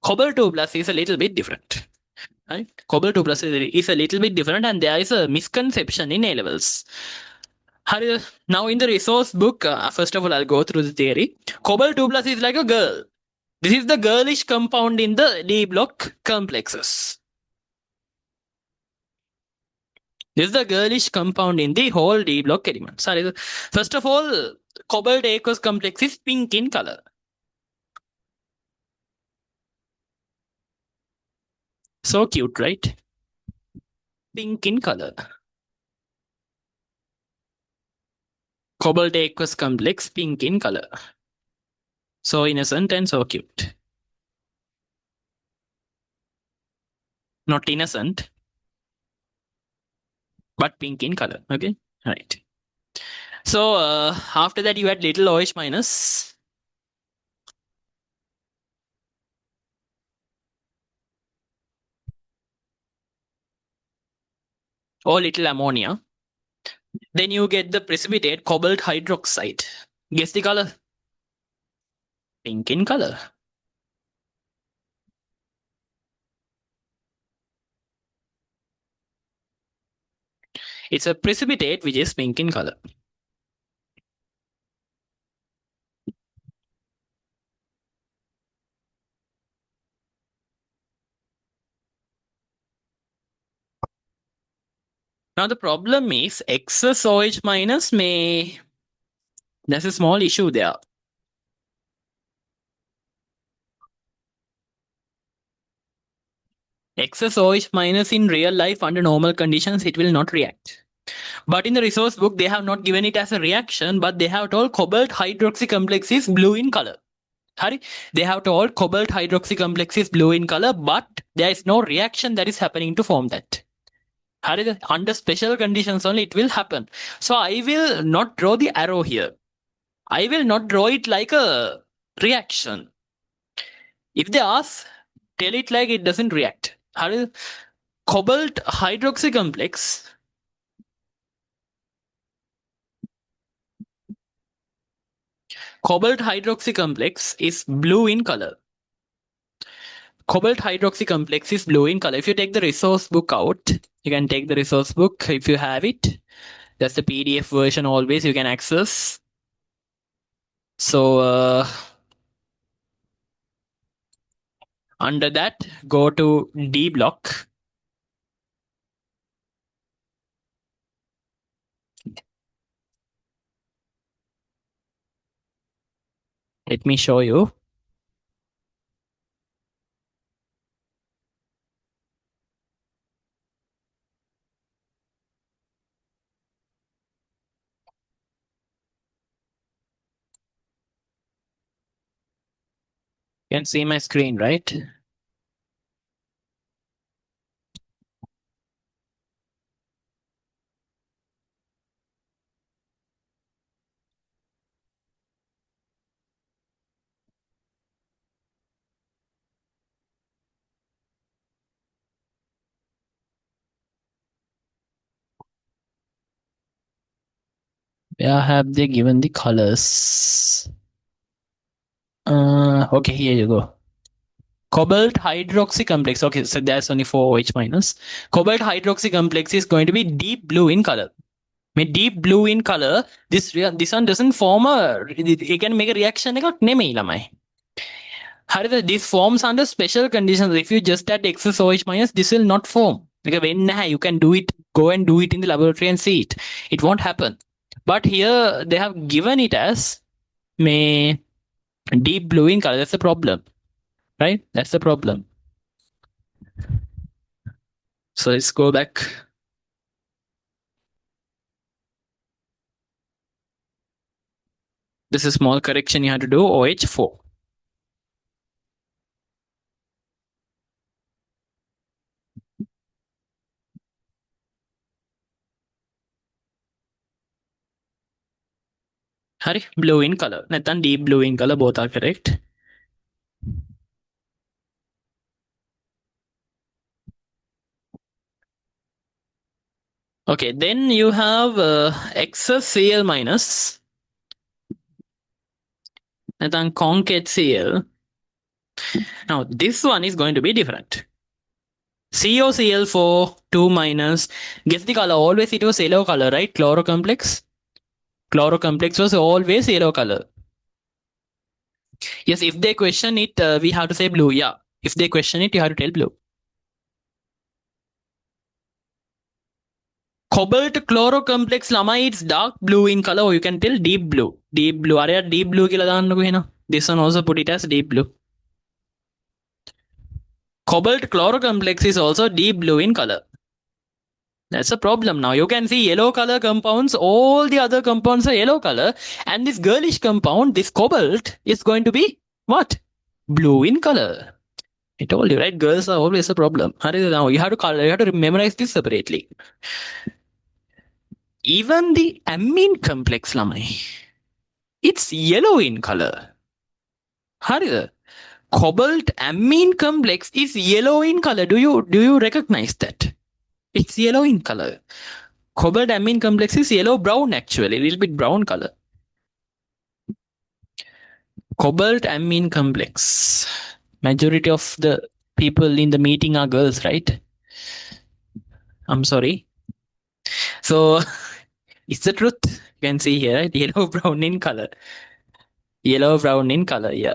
Cobalt 2 plus is a little bit different. Right? Cobalt 2 plus is a little bit different, and there is a misconception in A levels. Now, in the resource book, first of all, I'll go through the theory. Cobalt 2 plus is like a girl. This is the girlish compound in the D block complexes. This is the girlish compound in the whole D block element. First of all, cobalt aqueous complex is pink in color. So cute, right? Pink in color. Cobalt aqueous complex, pink in color. So innocent and so cute. Not innocent, but pink in color. Okay, right. So after that, you had little OH minus. Or little ammonia. Then you get the precipitate cobalt hydroxide. Guess the color? Pink in color. It's a precipitate which is pink in color. Now the problem is excess OH minus may. There's a small issue there. Excess OH minus in real life under normal conditions, it will not react. But in the resource book, they have not given it as a reaction, but they have told cobalt hydroxy complex is blue in color. They have told cobalt hydroxy complex is blue in color, but there is no reaction that is happening to form that. Under special conditions only it will happen. So I will not draw the arrow here. I will not draw it like a reaction. If they ask, tell it like it doesn't react. Cobalt hydroxy complex. Cobalt hydroxy complex is blue in color. Cobalt hydroxy complex is blue in color. If you take the resource book out, you can take the resource book if you have it. That's the PDF version always you can access. So under that, go to D block. Let me show you. You can see my screen, right? Where have they given the colors? Okay, here you go. Cobalt hydroxy complex. Okay, so there's only 4OH minus. Cobalt hydroxy complex is going to be deep blue in color. Deep blue in color, this one doesn't form it can make a reaction එකක් නෙමෙයි ළමයි. This forms under special conditions. If you just add excess OH minus, this will not form. You can do it, go and do it in the laboratory and see it. It won't happen. But here they have given it as deep blue in color. That's the problem. Right? That's the problem. So let's go back. This is small correction you have to do. OH4. Hari, blue in color. Nathan deep blue in color. Both are correct. Okay, then you have excess Cl minus. Nathan concave Cl. Now this one is going to be different. COCl4 2 minus. Guess the color. Always it was yellow color, right? Chlorocomplex. Chlorocomplex was always yellow color. Yes, if they question it, we have to say blue. Yeah. If they question it, you have to tell blue. Cobalt chlorocomplex lamai, it's dark blue in color, or you can tell deep blue. Deep blue. Are deep blue කියලා දාන්නකෝ එහෙනම්. This one also put it as deep blue. Cobalt chlorocomplex is also deep blue in color. That's a problem now. You can see yellow color compounds, all the other compounds are yellow color, and this girlish compound, this cobalt, is going to be what? Blue in color. I told you, right? Girls are always a problem. Now you have to color, you have to memorize this separately. Even the amine complex lamai, it's yellow in color. Harida, cobalt amine complex is yellow in color. Do you recognize that? It's yellow in color. Cobalt amine complex is yellow brown actually, a little bit brown color. Cobalt amine complex. Majority of the people in the meeting are girls, right? I'm sorry. So it's the truth. You can see here, right? Yellow brown in color. Yellow brown in color, yeah.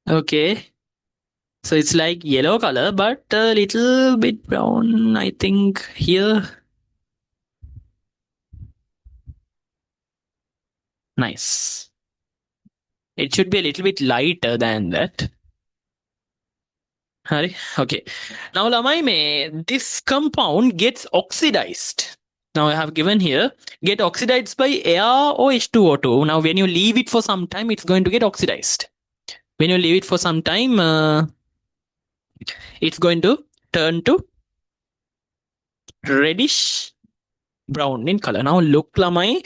Okay. So it's like yellow color, but a little bit brown, I think, here. Nice. It should be a little bit lighter than that. Okay. Now, Lamaime, this compound gets oxidized. Now, I have given here, get oxidized by air or H2O2. Now, when you leave it for some time, it's going to get oxidized. When you leave it for some time, it's going to turn to reddish brown in color. Now, look, Lamai,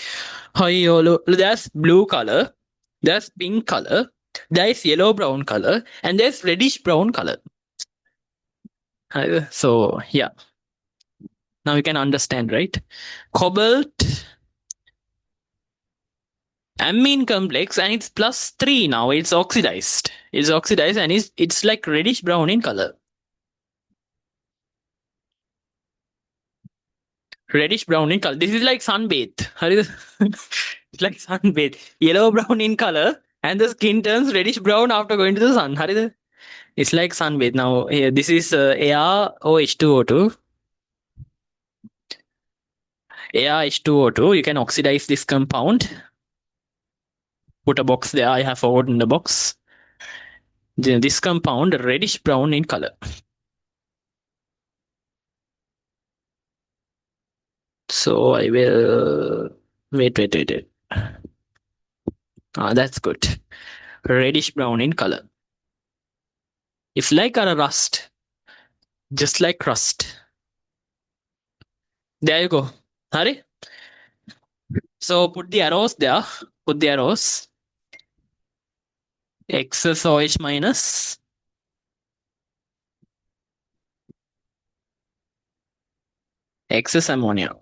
there's blue color, there's pink color, there's yellow brown color, and there's reddish brown color. So, yeah. Now you can understand, right? Cobalt amine complex, and it's +3 now. It's oxidized. It's oxidized and it's like reddish brown in color. Reddish brown in color. This is like sunbathe. It's like sunbathe. Yellow brown in color, and the skin turns reddish brown after going to the sun. It's like sunbathe. Now, here, this is ArOH2O2. ArH2O2. You can oxidize this compound. Put a box there. I have forgotten the box. This compound reddish brown in color. So I will wait. That's good. Reddish brown in color. It's like a rust, just like rust. There you go. Hari. So put the arrows there. Put the arrows. Excess OH minus. Excess ammonia.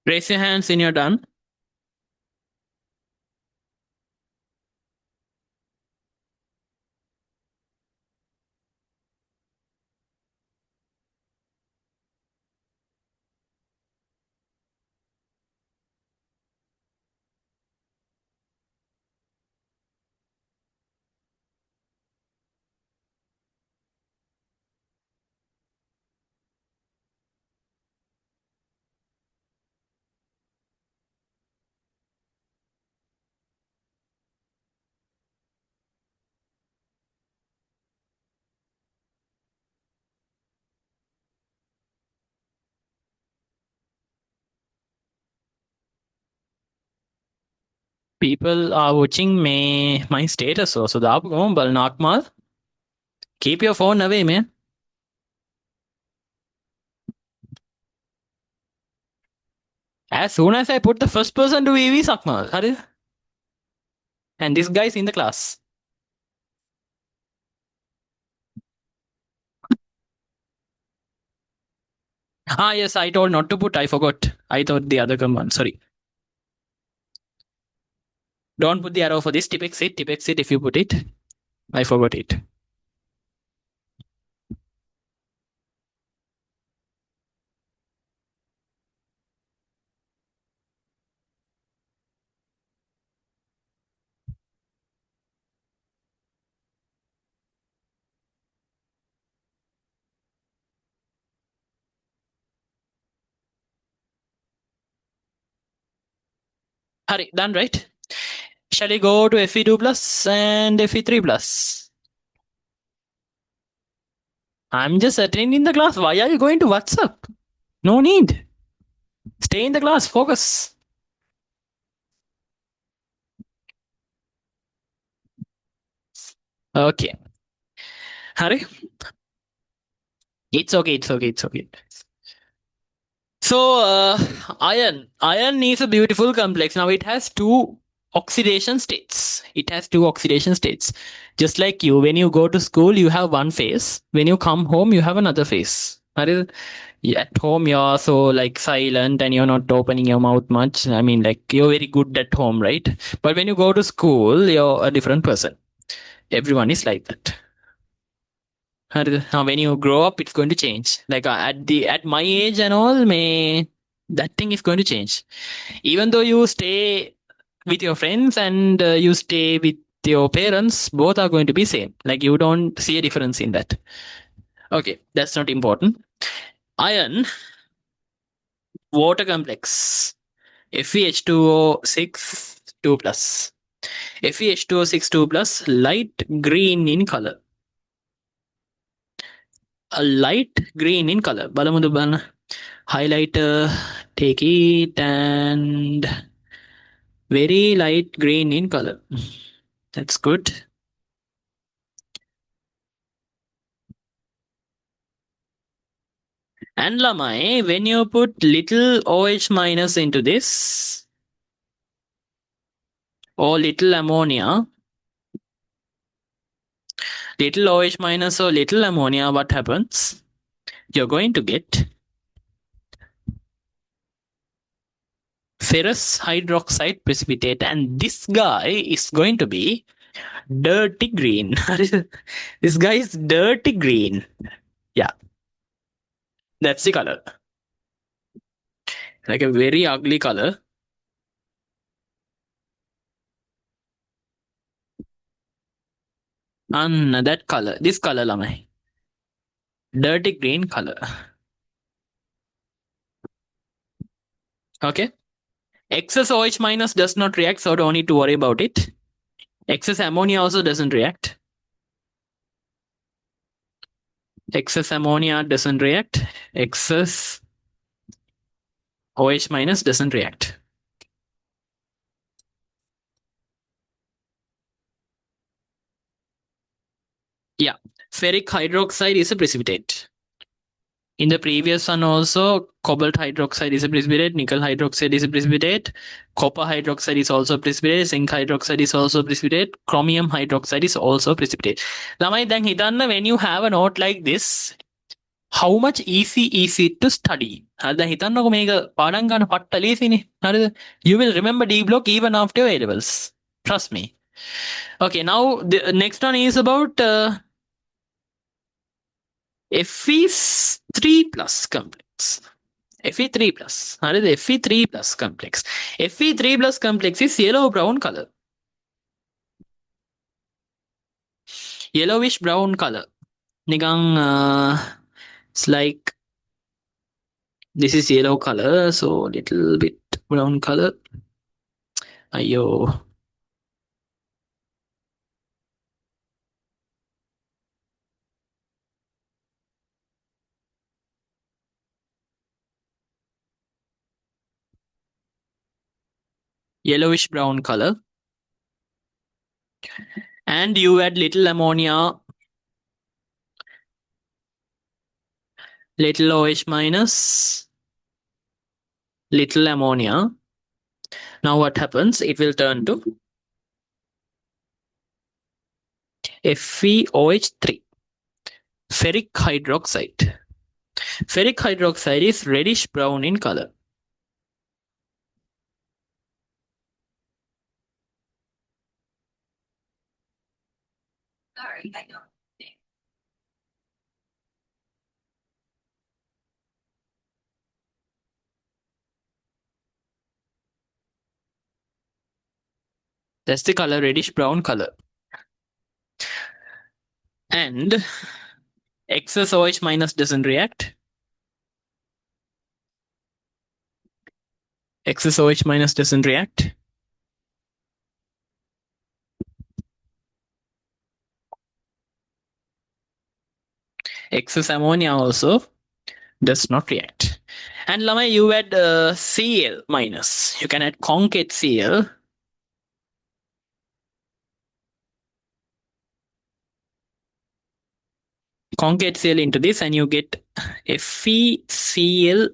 Raise your hands when you're done. People are watching my status also. So Balnakmal. Keep your phone away, man. As soon as I put the first person to EV Sakmal. And this guy's in the class. Ah, yes, I told not to put. I forgot. I thought the other command. Sorry. Don't put the arrow for this. Tip exit. Tip exit if you put it. I forgot it. Hurry, done, right? Shall we go to FE2 plus and FE3 plus? I'm just attending the class. Why are you going to WhatsApp? No need. Stay in the class. Focus. Okay. Hurry. It's okay. It's okay. It's okay. So, iron is a beautiful complex. Now it has two oxidation states. It has two oxidation states. Just like you, when you go to school, you have one phase. When you come home, you have another phase. At home, you're so like silent and you're not opening your mouth much. I mean, like you're very good at home, right? But when you go to school, you're a different person. Everyone is like that. Now, when you grow up, it's going to change. Like at my age and all, that thing is going to change. Even though you stay with your friends and you stay with your parents, both are going to be same. Like you don't see a difference in that. Okay, that's not important. Iron, water complex, FeH2O6 2 plus. FeH2O6 2 plus, light green in color. A light green in color. Balamudu highlighter, take it, and very light green in color. That's good. And Lamai, when you put little OH minus into this, or little ammonia, little OH minus or little ammonia, what happens? You're going to get ferrous hydroxide precipitate, and this guy is going to be dirty green. This guy is dirty green. Yeah, that's the color. Like a very ugly color. And that color, this color lamai. Dirty green color. Okay. Excess OH minus does not react, so don't need to worry about it. Excess ammonia also doesn't react. Excess ammonia doesn't react. Excess OH minus doesn't react. Yeah. Ferric hydroxide is a precipitate. In the previous one also, cobalt hydroxide is a precipitate, nickel hydroxide is a precipitate, copper hydroxide is also a precipitate, zinc hydroxide is also a precipitate, chromium hydroxide is also a precipitate. Lamai, then hitanna, when you have a note like this, how much easy is it to study? දැන් හිතන්නකො මේක පාඩම් ගන්න පට්ට ලේසිනේ. හරිද? You will remember D block even after your A levels. Trust me. Okay, now the next one is about Fe3 plus complex. Fe3 plus. හරිද? Fe3 plus complex. Fe3 plus complex is yellow brown color. Yellowish brown color. නිකන් it's like this is yellow color, so little bit brown color. අයියෝ. Yellowish brown color. And you add little ammonia, little OH minus, little ammonia. Now what happens? It will turn to FeOH3, ferric hydroxide. Ferric hydroxide is reddish brown in color. Sorry, I don't. That's the color, reddish brown color. And excess OH minus doesn't react. Excess OH minus doesn't react. Excess ammonia also does not react. And Lamai, you add Cl minus. You can add concate Cl. Concate Cl into this and you get FeCl4.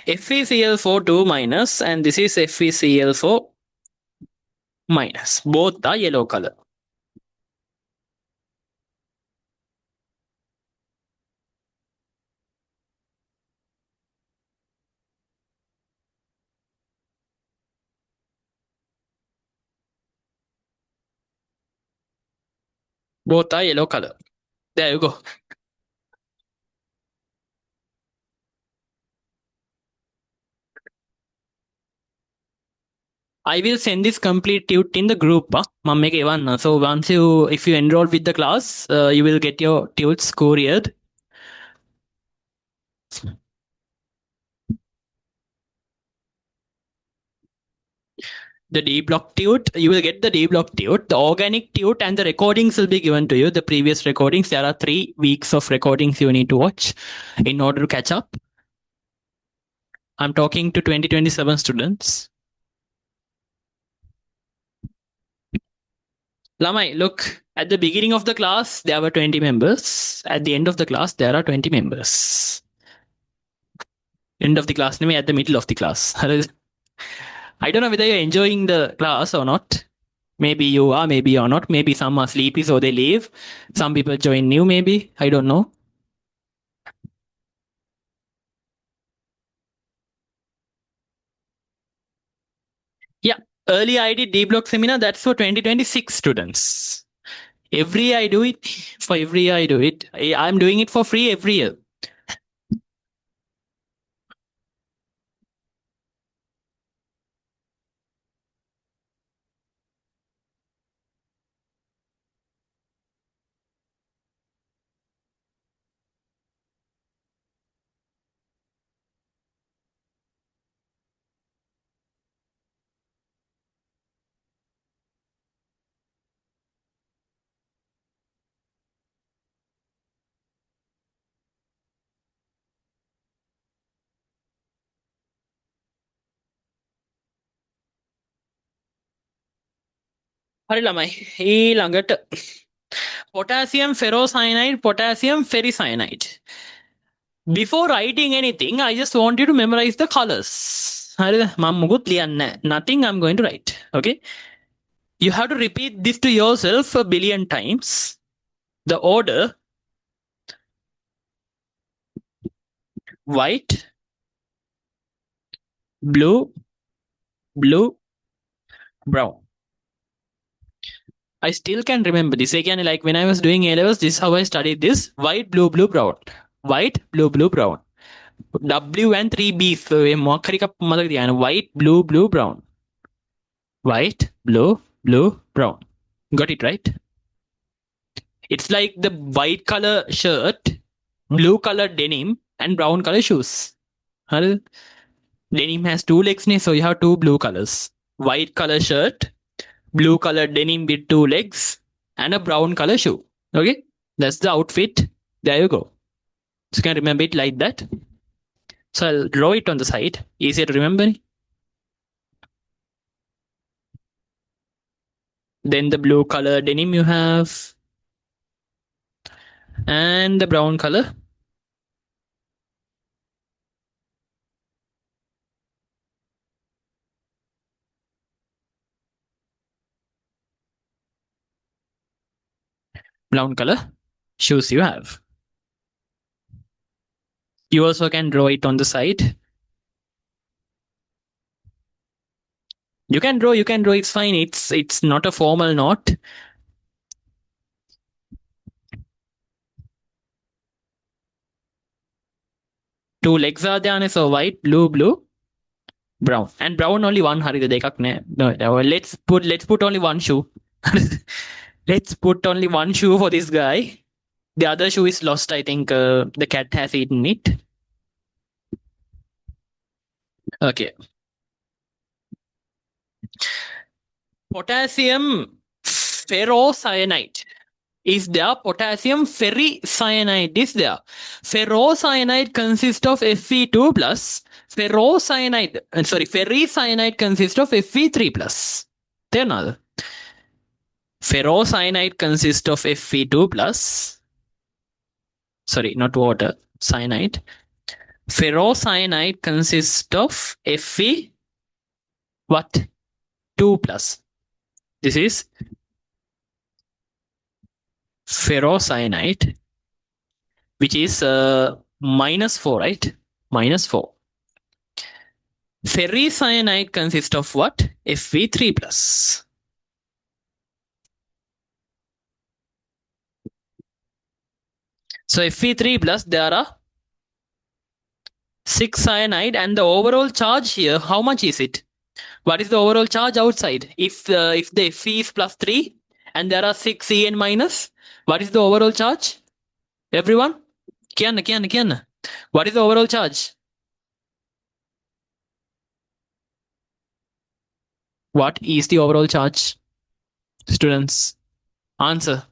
FeCl4 2 minus and this is FeCl4 minus. Both are yellow color. Both are yellow color. There you go. I will send this complete tute in the group. So once if you enroll with the class, you will get your tutes couriered. The D block tute, you will get the D block tute, the organic tute, and the recordings will be given to you. The previous recordings, there are 3 weeks of recordings you need to watch in order to catch up. I'm talking to 2027 students. Lamai, look, at the beginning of the class, there were 20 members. At the end of the class, there are 20 members. End of the class, at the middle of the class. I don't know whether you're enjoying the class or not. Maybe you are, maybe you're not. Maybe some are sleepy, so they leave. Some people join new, maybe. I don't know. Yeah, earlier I did D block seminar. That's for 2026 students. Every year I do it. For every year I do it. I'm doing it for free every year. හරි ළමයි ඊළඟට potassium ferrocyanide, potassium ferricyanide. Before writing anything, I just want you to memorize the colors. හරිද මම මුකුත් ලියන්නේ නැහැ. Nothing I'm going to write. Okay? You have to repeat this to yourself a billion times. The order white, blue, blue, brown. I still can remember this. Again, like when I was doing A levels, this is how I studied this: white, blue, blue, brown. White, blue, blue, brown. W and 3 B's. White, blue, blue, brown. White, blue, blue, brown. Got it right? It's like the white color shirt, blue color denim, and brown color shoes. Denim has 2 legs, so you have 2 blue colors. White color shirt, blue color denim with 2 legs, and a brown color shoe. Okay, that's the outfit. There you go. So you can remember it like that. So I'll draw it on the side. Easier to remember. Then the blue color denim you have, and the brown color. Brown color shoes you have. You also can draw it on the side. You can draw, it's fine. It's not a formal note. Two legs are there, so white, blue, blue, brown. And brown only one. No, let's put only one shoe. Let's put only one shoe for this guy. The other shoe is lost. I think the cat has eaten it. Okay. Potassium ferrocyanide is there. Potassium ferricyanide is there. Ferrocyanide consists of Fe2 plus. Ferricyanide consists of Fe3 plus. There another. Ferrocyanide consists of Fe2 plus. Sorry, not water. Cyanide. Ferrocyanide consists of Fe what? 2 plus. This is ferrocyanide, which is -4, right? -4. Ferricyanide consists of what? Fe3 plus. So Fe3 plus, there are 6 cyanide, and the overall charge here, how much is it? What is the overall charge outside? If the Fe is +3 and there are 6 En minus, what is the overall charge? Everyone? Kian. What is the overall charge? What is the overall charge? Students, answer.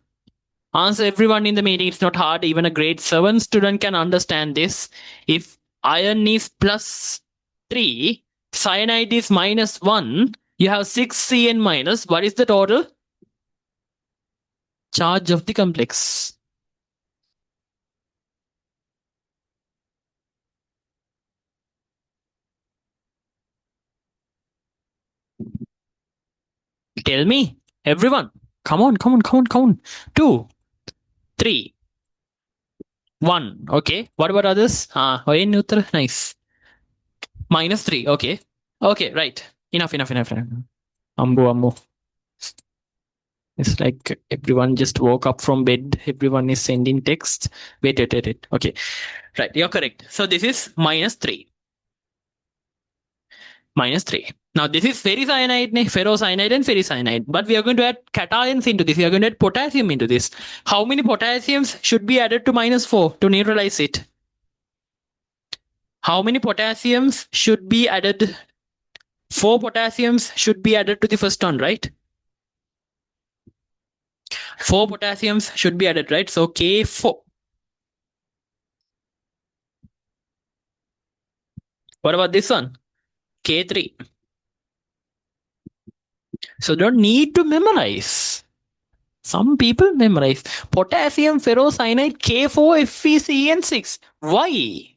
Answer, everyone in the meeting. It's not hard. Even a grade 7 student can understand this. If iron is +3, cyanide is -1, you have 6 Cn minus. What is the total charge of the complex? Tell me, everyone. Come on. 2, 3, 1. Okay. What about others? Nice. -3. Okay. Okay, right. Enough. Ambu. It's like everyone just woke up from bed. Everyone is sending text. Wait. Okay. Right, you're correct. So this is -3. -3. Now this is ferrocyanide and ferricyanide. But we are going to add cations into this. We are going to add potassium into this. How many potassiums should be added to -4 to neutralize it? How many potassiums should be added? 4 potassiums should be added to the first one, right? 4 potassiums should be added, right? So K4. What about this one? K3. So don't need to memorize. Some people memorize. Potassium ferrocyanide K4 FeCN6. Why?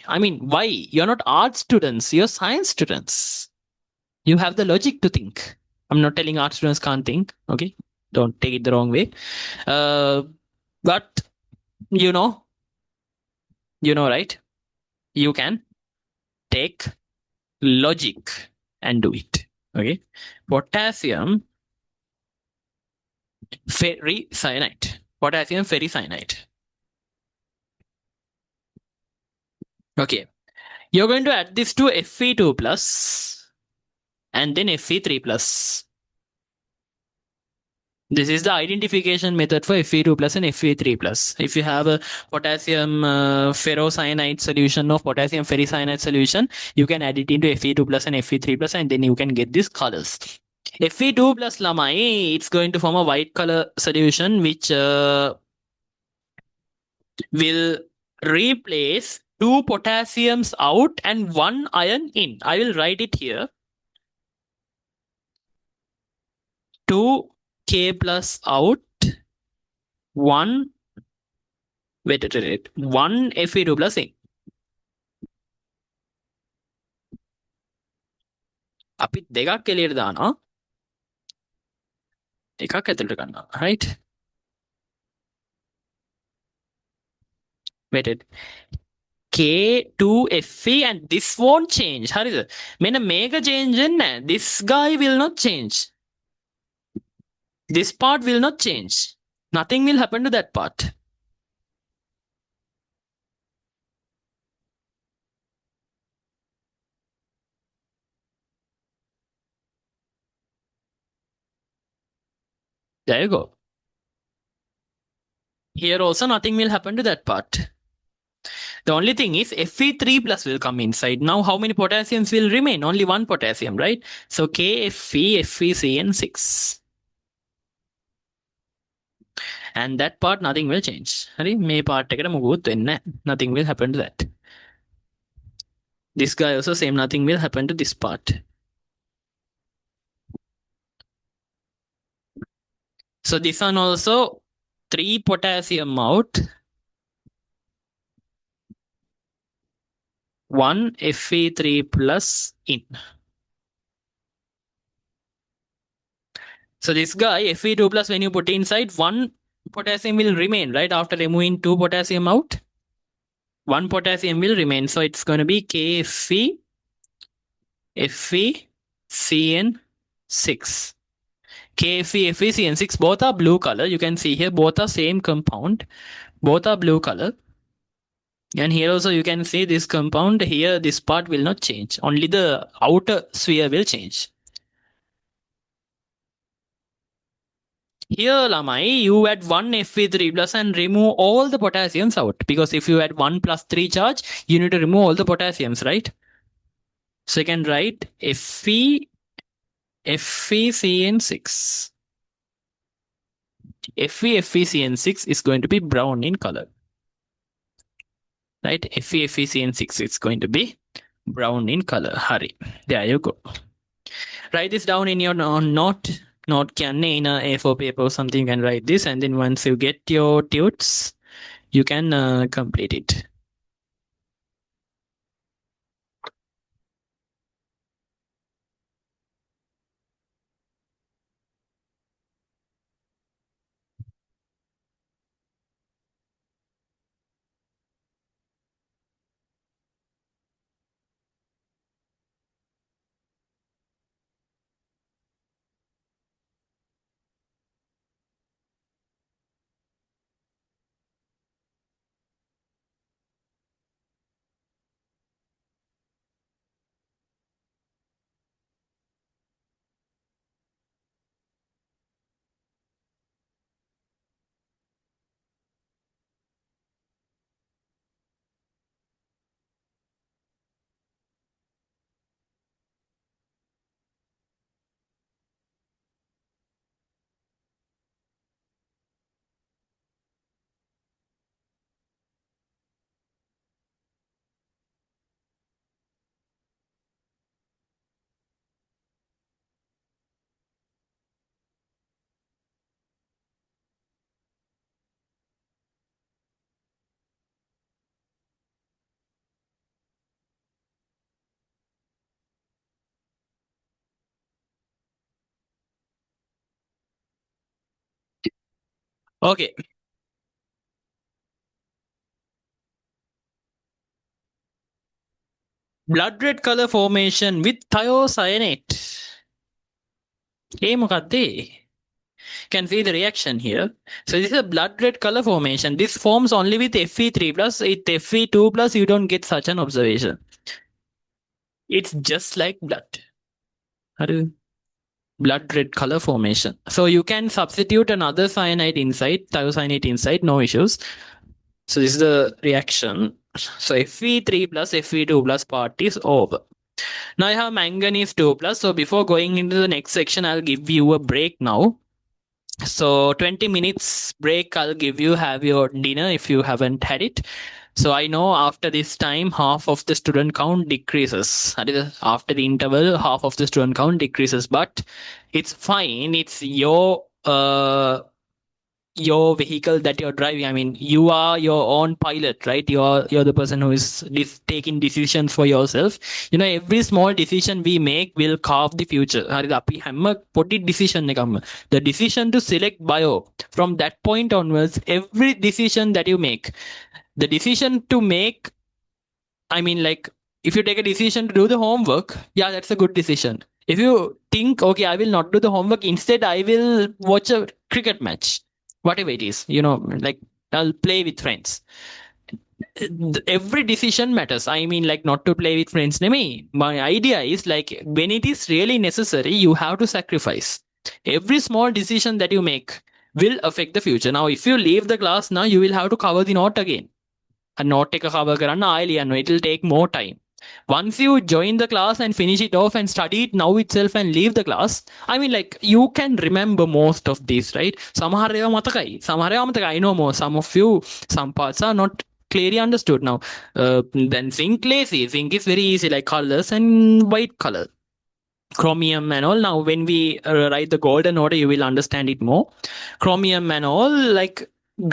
I mean, why? You're not art students. You're science students. You have the logic to think. I'm not telling art students can't think. Okay? Don't take it the wrong way. But, you know, You know, right? You can take logic and do it. Okay. Potassium ferricyanide. Potassium ferricyanide. Okay. You're going to add this to Fe2 plus and then Fe3 plus. This is the identification method for Fe2 plus and Fe3 plus. If you have a potassium ferrocyanide solution or potassium ferricyanide solution, you can add it into Fe2 plus and Fe3 plus, and then you can get these colors. Fe2 plus lamai, it's going to form a white color solution which will replace two potassiums out and one iron in. I will write it here. 2K plus out, 1 wait, 1 Fe2 plus in. අපි දෙකක් එළියට දානවා. එකක් ඇතුළට ගන්නවා. Right? Wait. K2Fe and this won't change. හරිද? මෙන්න මේක change වෙන්නේ නැහැ. This guy will not change. This part will not change. Nothing will happen to that part. There you go. Here also nothing will happen to that part. The only thing is Fe3 plus will come inside. Now how many potassiums will remain? Only one potassium, right? So KFe, FeCN6. And that part nothing will change. හරි මේ part එකට මොකුත් වෙන්නේ නැහැ. Nothing will happen to that. This guy also same, nothing will happen to this part. So this one also 3 potassium out, 1 Fe3 plus in. So this guy Fe2 plus, when you put inside, 1 potassium will remain, right? After removing 2 potassium out, 1 potassium will remain. So it's going to be KFe, FeCN6. KFe, FeCN6, both are blue color. You can see here, both are same compound. Both are blue color. And here also you can see this compound. Here this part will not change. Only the outer sphere will change. Here, Lamai, you add 1 Fe3 plus and remove all the potassiums out. Because if you add 1 plus 3 charge, you need to remove all the potassiums, right? So you can write FeCN6. FeCN6 is going to be brown in color. Right? FeCN6 is going to be brown in color. Hari. There you go. Write this down in your note. Note කියන්නේ in a A4 paper or something, you can write this, and then once you get your tutes, you can complete it. Okay. blood red color formation with thiocyanate. ඒ මොකක්ද ඒ? Can see the reaction here. So this is a blood red color formation. This forms only with Fe3 plus. With Fe2 plus, you don't get such an observation. It's just like blood. Blood red color formation. So you can substitute another cyanide inside, thiocyanate inside, no issues. So this is the reaction. So Fe3 plus Fe2 plus part is over. Now I have manganese 2 plus. So before going into the next section, I'll give you a break now. So 20 minutes break, I'll give you, have your dinner if you haven't had it. So I know after this time, half of the student count decreases. That is, after the interval, half of the student count decreases, but it's fine. It's your vehicle that you're driving. I mean, you are your own pilot, right? You're the person who is taking decisions for yourself. You know, every small decision we make will carve the future. හරිද? අපි හැම පොඩි decision එකක්ම, the decision to select bio, from that point onwards, every decision that you make, the decision to make, I mean, like, if you take a decision to do the homework, yeah, that's a good decision. If you think, okay, I will not do the homework, instead, I will watch a cricket match, whatever it is, you know, like, I'll play with friends. Every decision matters. I mean, like, not to play with friends. My idea is, like, when it is really necessary, you have to sacrifice. Every small decision that you make will affect the future. Now, if you leave the class now, you will have to cover the note again. A note එක cover කරන්න ආයෙ ලියන්න. It will take more time. Once you join the class and finish it off and study it now itself and leave the class, I mean, like, you can remember most of these, right? සමහර ඒවා මතකයි. සමහර ඒවා මතකයි. I know more. Some of you, some parts are not clearly understood now. Then zinc lazy. Zinc is very easy, like colors and white color. Chromium and all. Now, when we write the golden order, you will understand it more. Chromium and all, like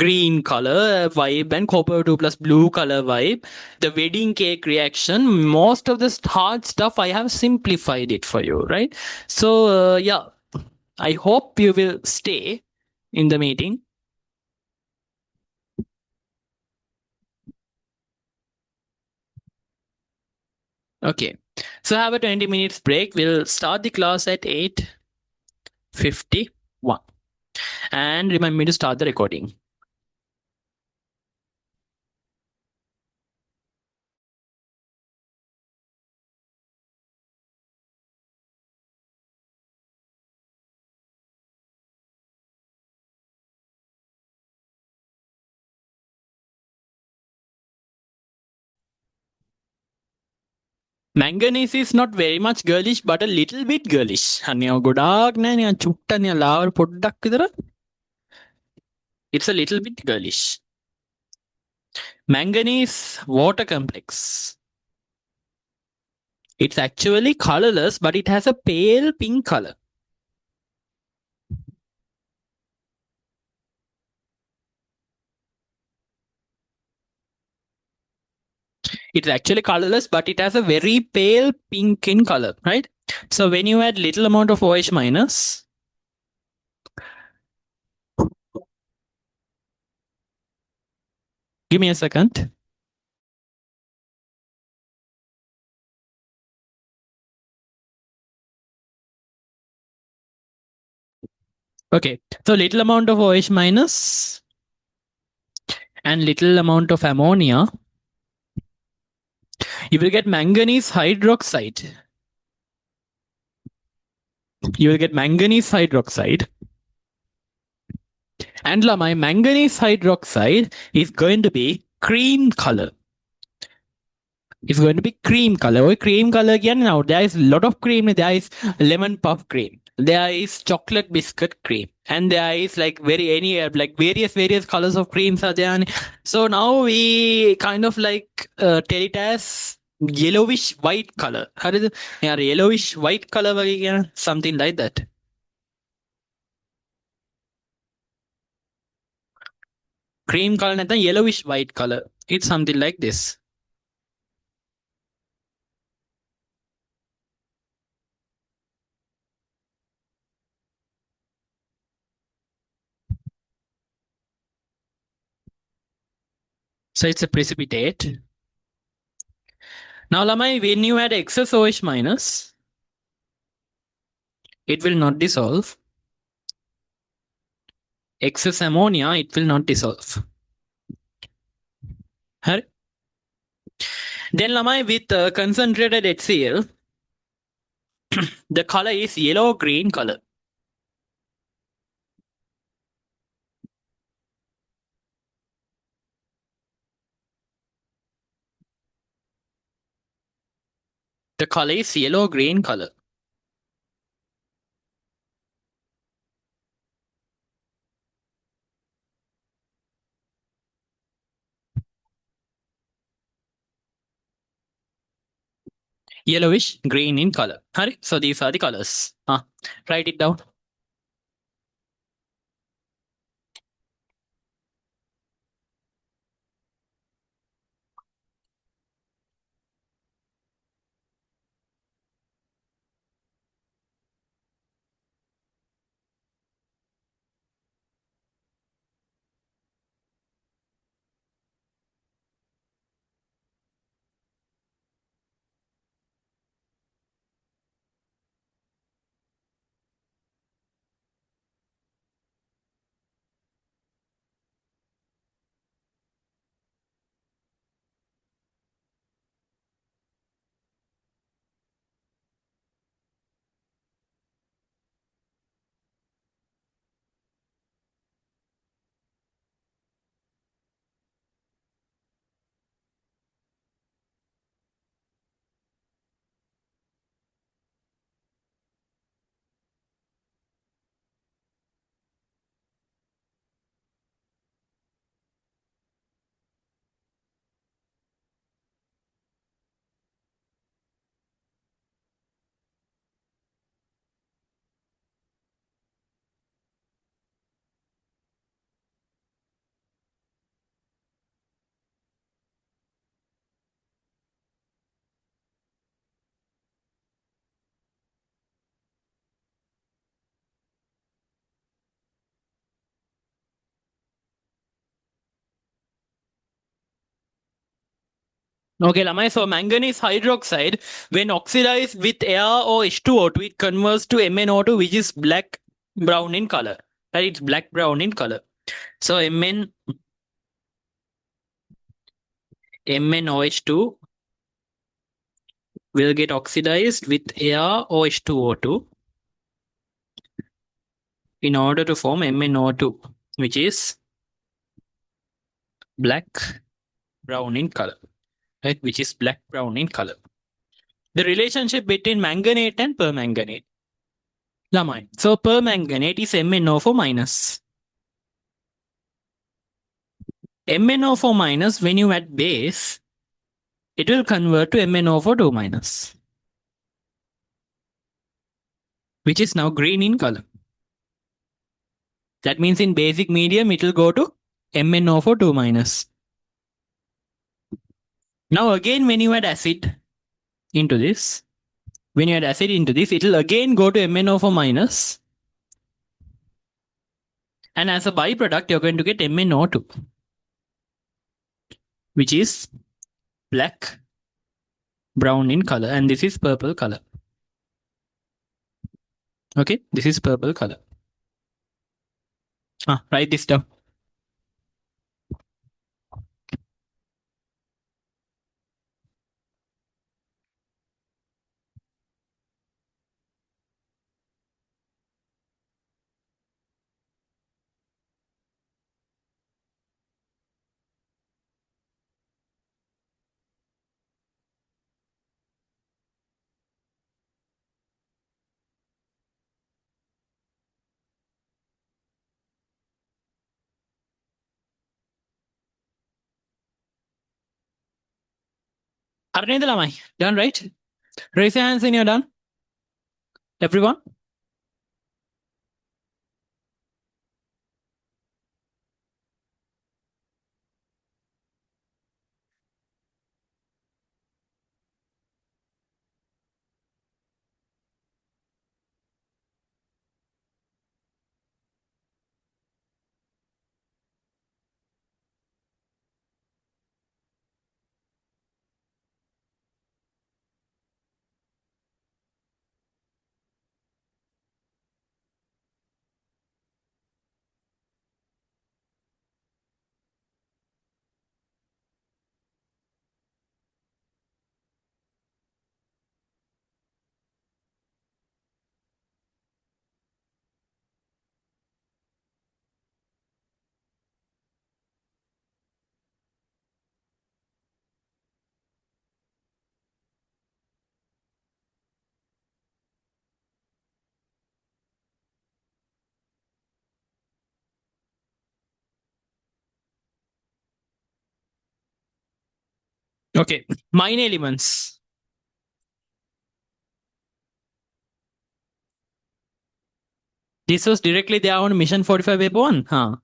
green color vibe and copper 2 plus blue color vibe. The wedding cake reaction, most of the hard stuff, I have simplified it for you, right? So, yeah, I hope you will stay in the meeting. Okay, so have a 20 minutes break. We'll start the class at 8:51. And remember to start the recording. Manganese is not very much girlish, but a little bit girlish. අනිවා ගොඩාක් නෑ නිකන් චුට්ටක් නිකන් ලාවට පොඩ්ඩක් විතර. It's a little bit girlish. Manganese water complex. It's actually colorless, but it has a pale pink color. It's actually colorless, but it has a very pale pink in color, right? So when you add little amount of OH minus, give me a second. Okay, so little amount of OH minus and little amount of ammonia, you will get manganese hydroxide. You will get manganese hydroxide. And my manganese hydroxide is going to be cream color. It's going to be cream color. Or cream color again. Now there is a lot of cream. There is lemon puff cream. There is chocolate biscuit cream. And there is like various colors of creams are there. So now we kind of like tell it as yellowish white color. How is it? Yeah, yellowish white color, something like that. Cream color නැත්නම් yellowish white color. It's something like this. So it's a precipitate. Now, Lamai, when you add excess OH minus, it will not dissolve. Excess ammonia, it will not dissolve. Then, Lamai, with concentrated HCl, the color is yellow-green color. The color is yellow-green color. Yellowish green in color. So these are the colors. Write it down. Okay, Lamai. So manganese hydroxide, when oxidized with air or H2O2, it converts to MnO2, which is black brown in color. Right? It's black brown in color. So MnOH2 will get oxidized with air or H2O2 in order to form MnO2, which is black brown in color. Right? Which is black brown in color. The relationship between manganate and permanganate. Lamai. So permanganate is MnO4 minus. MnO4 minus, when you add base, it will convert to MnO4 2 minus, which is now green in color. That means in basic medium, it will go to MnO4 2 minus. Now again, when you add acid into this, it will again go to MnO4 minus. And as a byproduct, you're going to get MnO2, which is black brown in color. And this is purple color. Okay, this is purple color. Write this down. Arnendalamai, done, right? Raise your hands when you're done. Everyone? Okay. Mine elements. This was directly there on Mission 45 Web 1. Huh.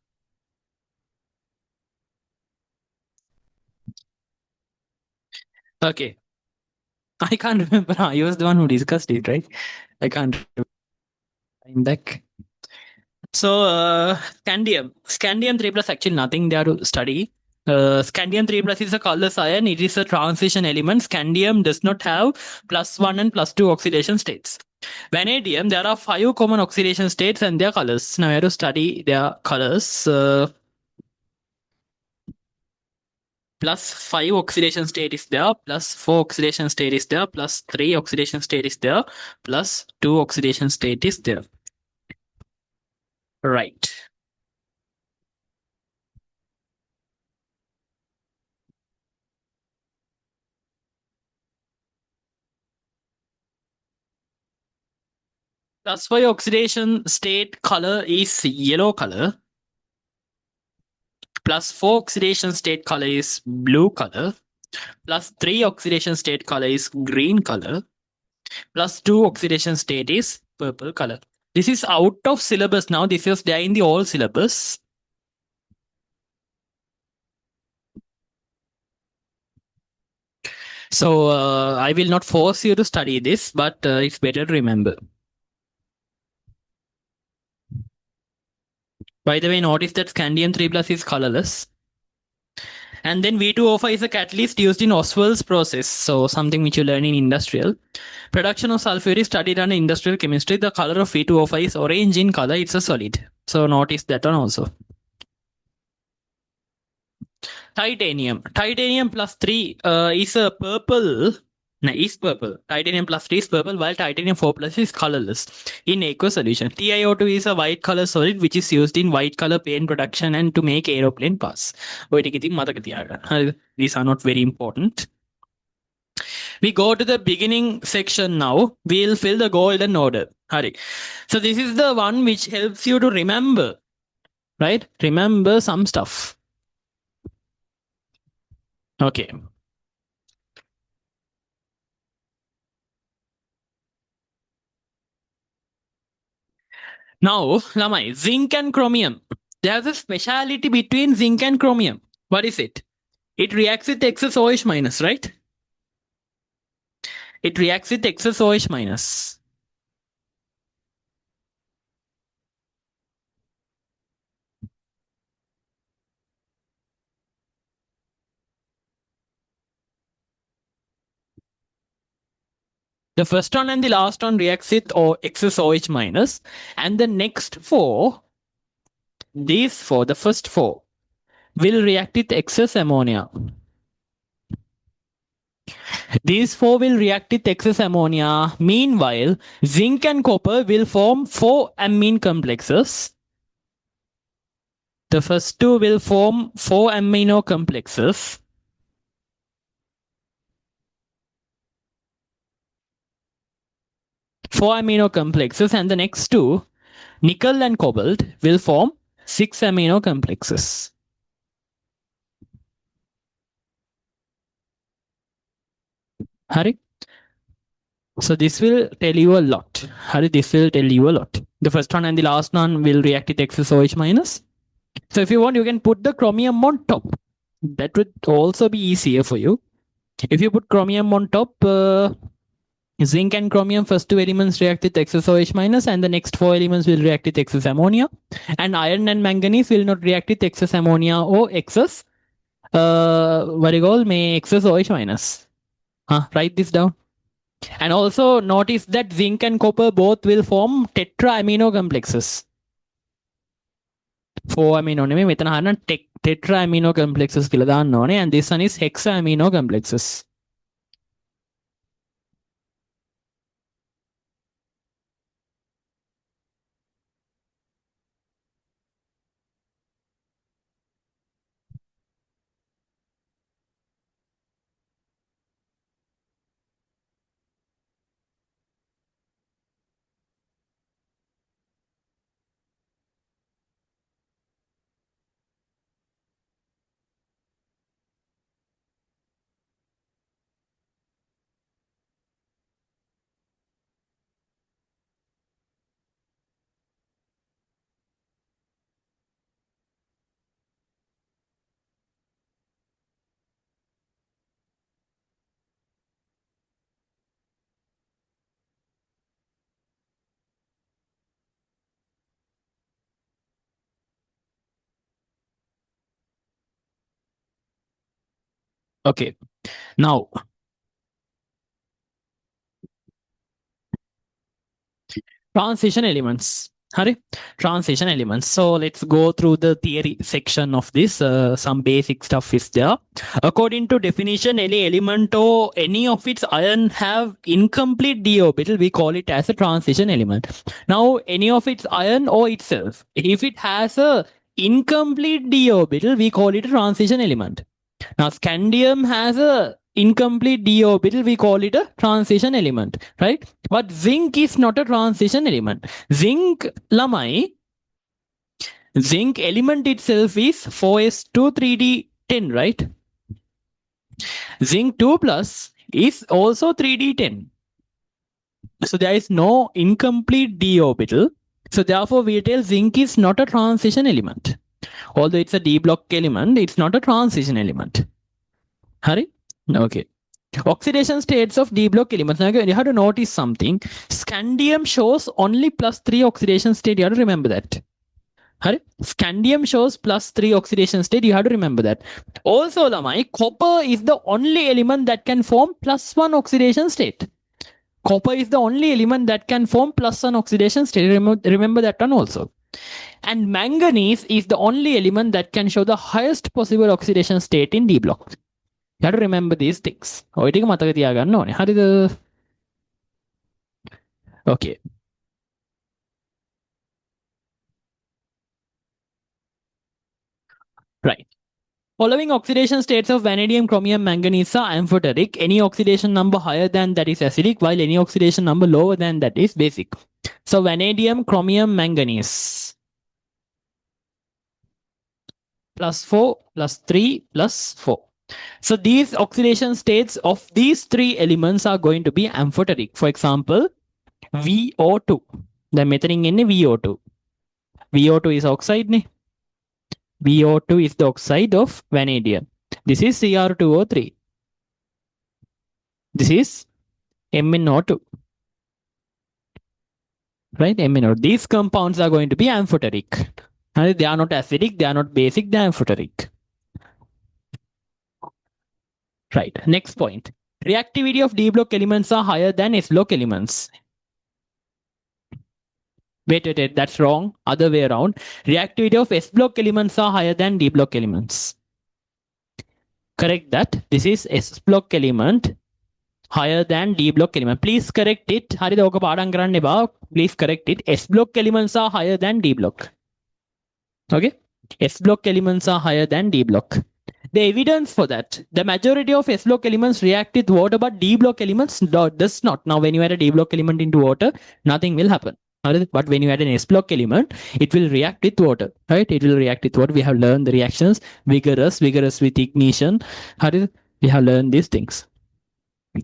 Okay. I can't remember. I was the one who discussed it, right? I can't remember back. So, scandium. Scandium 3 plus actually nothing there to study. Scandium 3 plus is a colorless ion. It is a transition element. Scandium does not have plus 1 and plus 2 oxidation states. Vanadium, there are 5 common oxidation states and their colors. Now, we have to study their colors. Plus 5 oxidation state is there, plus 4 oxidation state is there, plus 3 oxidation state is there, plus 2 oxidation state is there. Right. Plus 5 oxidation state color is yellow color. Plus 4 oxidation state color is blue color. Plus 3 oxidation state color is green color. Plus 2 oxidation state is purple color. This is out of syllabus now. This is there in the old syllabus. So I will not force you to study this, but it's better to remember. By the way, notice that scandium 3 plus is colorless. And then V2O5 is a catalyst used in Oswald's process. So something which you learn in industrial. Production of sulfur is studied under industrial chemistry. The color of V2O5 is orange in color. It's a solid. So notice that one also. Titanium. Titanium plus 3 is a purple. No, is purple. Titanium plus 3 is purple, while titanium 4 plus is colorless in aqueous solution. TiO2 is a white color solid which is used in white color paint production and to make aeroplane parts. These are not very important. We go to the beginning section now. We'll fill the golden order. Hurry. So this is the one which helps you to remember, right? Remember some stuff. Okay. Now, Lamai, zinc and chromium. There's a speciality between zinc and chromium. What is it? It reacts with excess OH minus, right? It reacts with excess OH minus. The first one and the last one reacts with excess OH minus. And the next four, these four, the first four, will react with excess ammonia. These four will react with excess ammonia. Meanwhile, zinc and copper will form four amine complexes. The first two will form four amino complexes. Four amino complexes, and the next two, nickel and cobalt, will form six amino complexes. Hari? So this will tell you a lot. Hari, this will tell you a lot. The first one and the last one will react with excess OH minus. So if you want, you can put the chromium on top. That would also be easier for you. If you put chromium on top, zinc and chromium, first two elements react with excess OH minus, and the next four elements will react with excess ammonia. And iron and manganese will not react with excess ammonia or excess, what do you call, may excess OH minus. Write this down. And also notice that zinc and copper both will form tetra amino complexes. 4 amino නෙමෙයි මෙතන හරන tetra amino complexes කියලා දාන්න ඕනේ, and this one is hexa amino complexes. Okay. Now, transition elements. Hurry. Transition elements. So let's go through the theory section of this. Some basic stuff is there. According to definition, any element or any of its ion have incomplete d orbital. We call it as a transition element. Now, any of its ion or itself, if it has a incomplete d orbital, we call it a transition element. Now, scandium has a incomplete d orbital. We call it a transition element, right? But zinc is not a transition element. Zinc lamai, zinc element itself is 4s2 3d10, right? Zinc 2 plus is also 3d10. So there is no incomplete d orbital. So therefore, we tell zinc is not a transition element. Although it's a d block element, it's not a transition element. Hari? Okay. Oxidation states of d block elements. Now you have to notice something. Scandium shows only +3 oxidation state. You have to remember that. Hari? Scandium shows +3 oxidation state. You have to remember that. Also, Lamai, copper is the only element that can form +1 oxidation state. Copper is the only element that can form +1 oxidation state. Remember that one also. And manganese is the only element that can show the highest possible oxidation state in D block. You have to remember these things. ඔය ටික මතක තියාගන්න ඕනේ. හරිද? Okay. Right. Following oxidation states of vanadium, chromium, manganese are amphoteric. Any oxidation number higher than that is acidic, while any oxidation number lower than that is basic. So vanadium, chromium, manganese. +4, +3, +4. So these oxidation states of these three elements are going to be amphoteric. For example, VO2. The methane in VO2. VO2 is oxide. VO2 is the oxide of vanadium. This is Cr2O3. This is MnO2. Right? MnO. These compounds are going to be amphoteric. They are not acidic, they are not basic, they are amphoteric. Right. Next point. Reactivity of D block elements are higher than S block elements. Wait, that's wrong. Other way around. Reactivity of S block elements are higher than D block elements. Correct that. This is S block element higher than D block element. Please correct it. Hari ඕක පාඩම් කරන්න එපා. Please correct it. S block elements are higher than D block. Okay. S block elements are higher than D block. The evidence for that, the majority of S block elements react with water, but D block elements does not. Now, when you add a D block element into water, nothing will happen. But when you add an S block element, it will react with water, right? It will react with water. We have learned the reactions, vigorous with ignition. We have learned these things.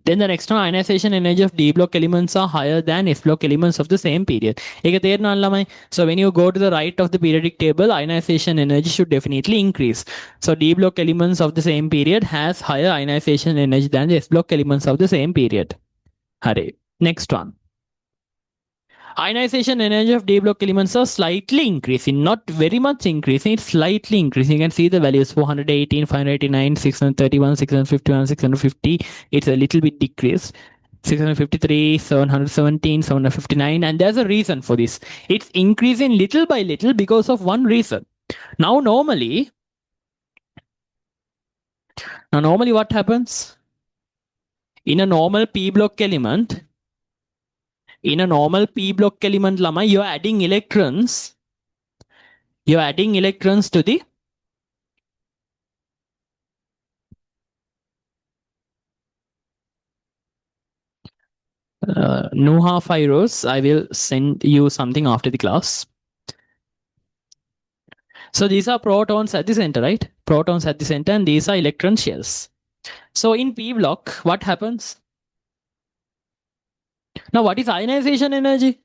Then the next one, ionization energy of D block elements are higher than S block elements of the same period. So when you go to the right of the periodic table, ionization energy should definitely increase. So D block elements of the same period has higher ionization energy than the S block elements of the same period. Hare. Next one. Ionization energy of D block elements are slightly increasing, not very much increasing, it's slightly increasing. You can see the values 418, 589, 631, 651, 650. It's a little bit decreased. 653, 717, 759, and there's a reason for this. It's increasing little by little because of one reason. Now, normally what happens? In a normal P block element, Lama, you're adding electrons. You're adding electrons to the Nuha Firos. I will send you something after the class. So these are protons at the center, right? Protons at the center, and these are electron shells. So in P block, what happens? Now, what is ionization energy?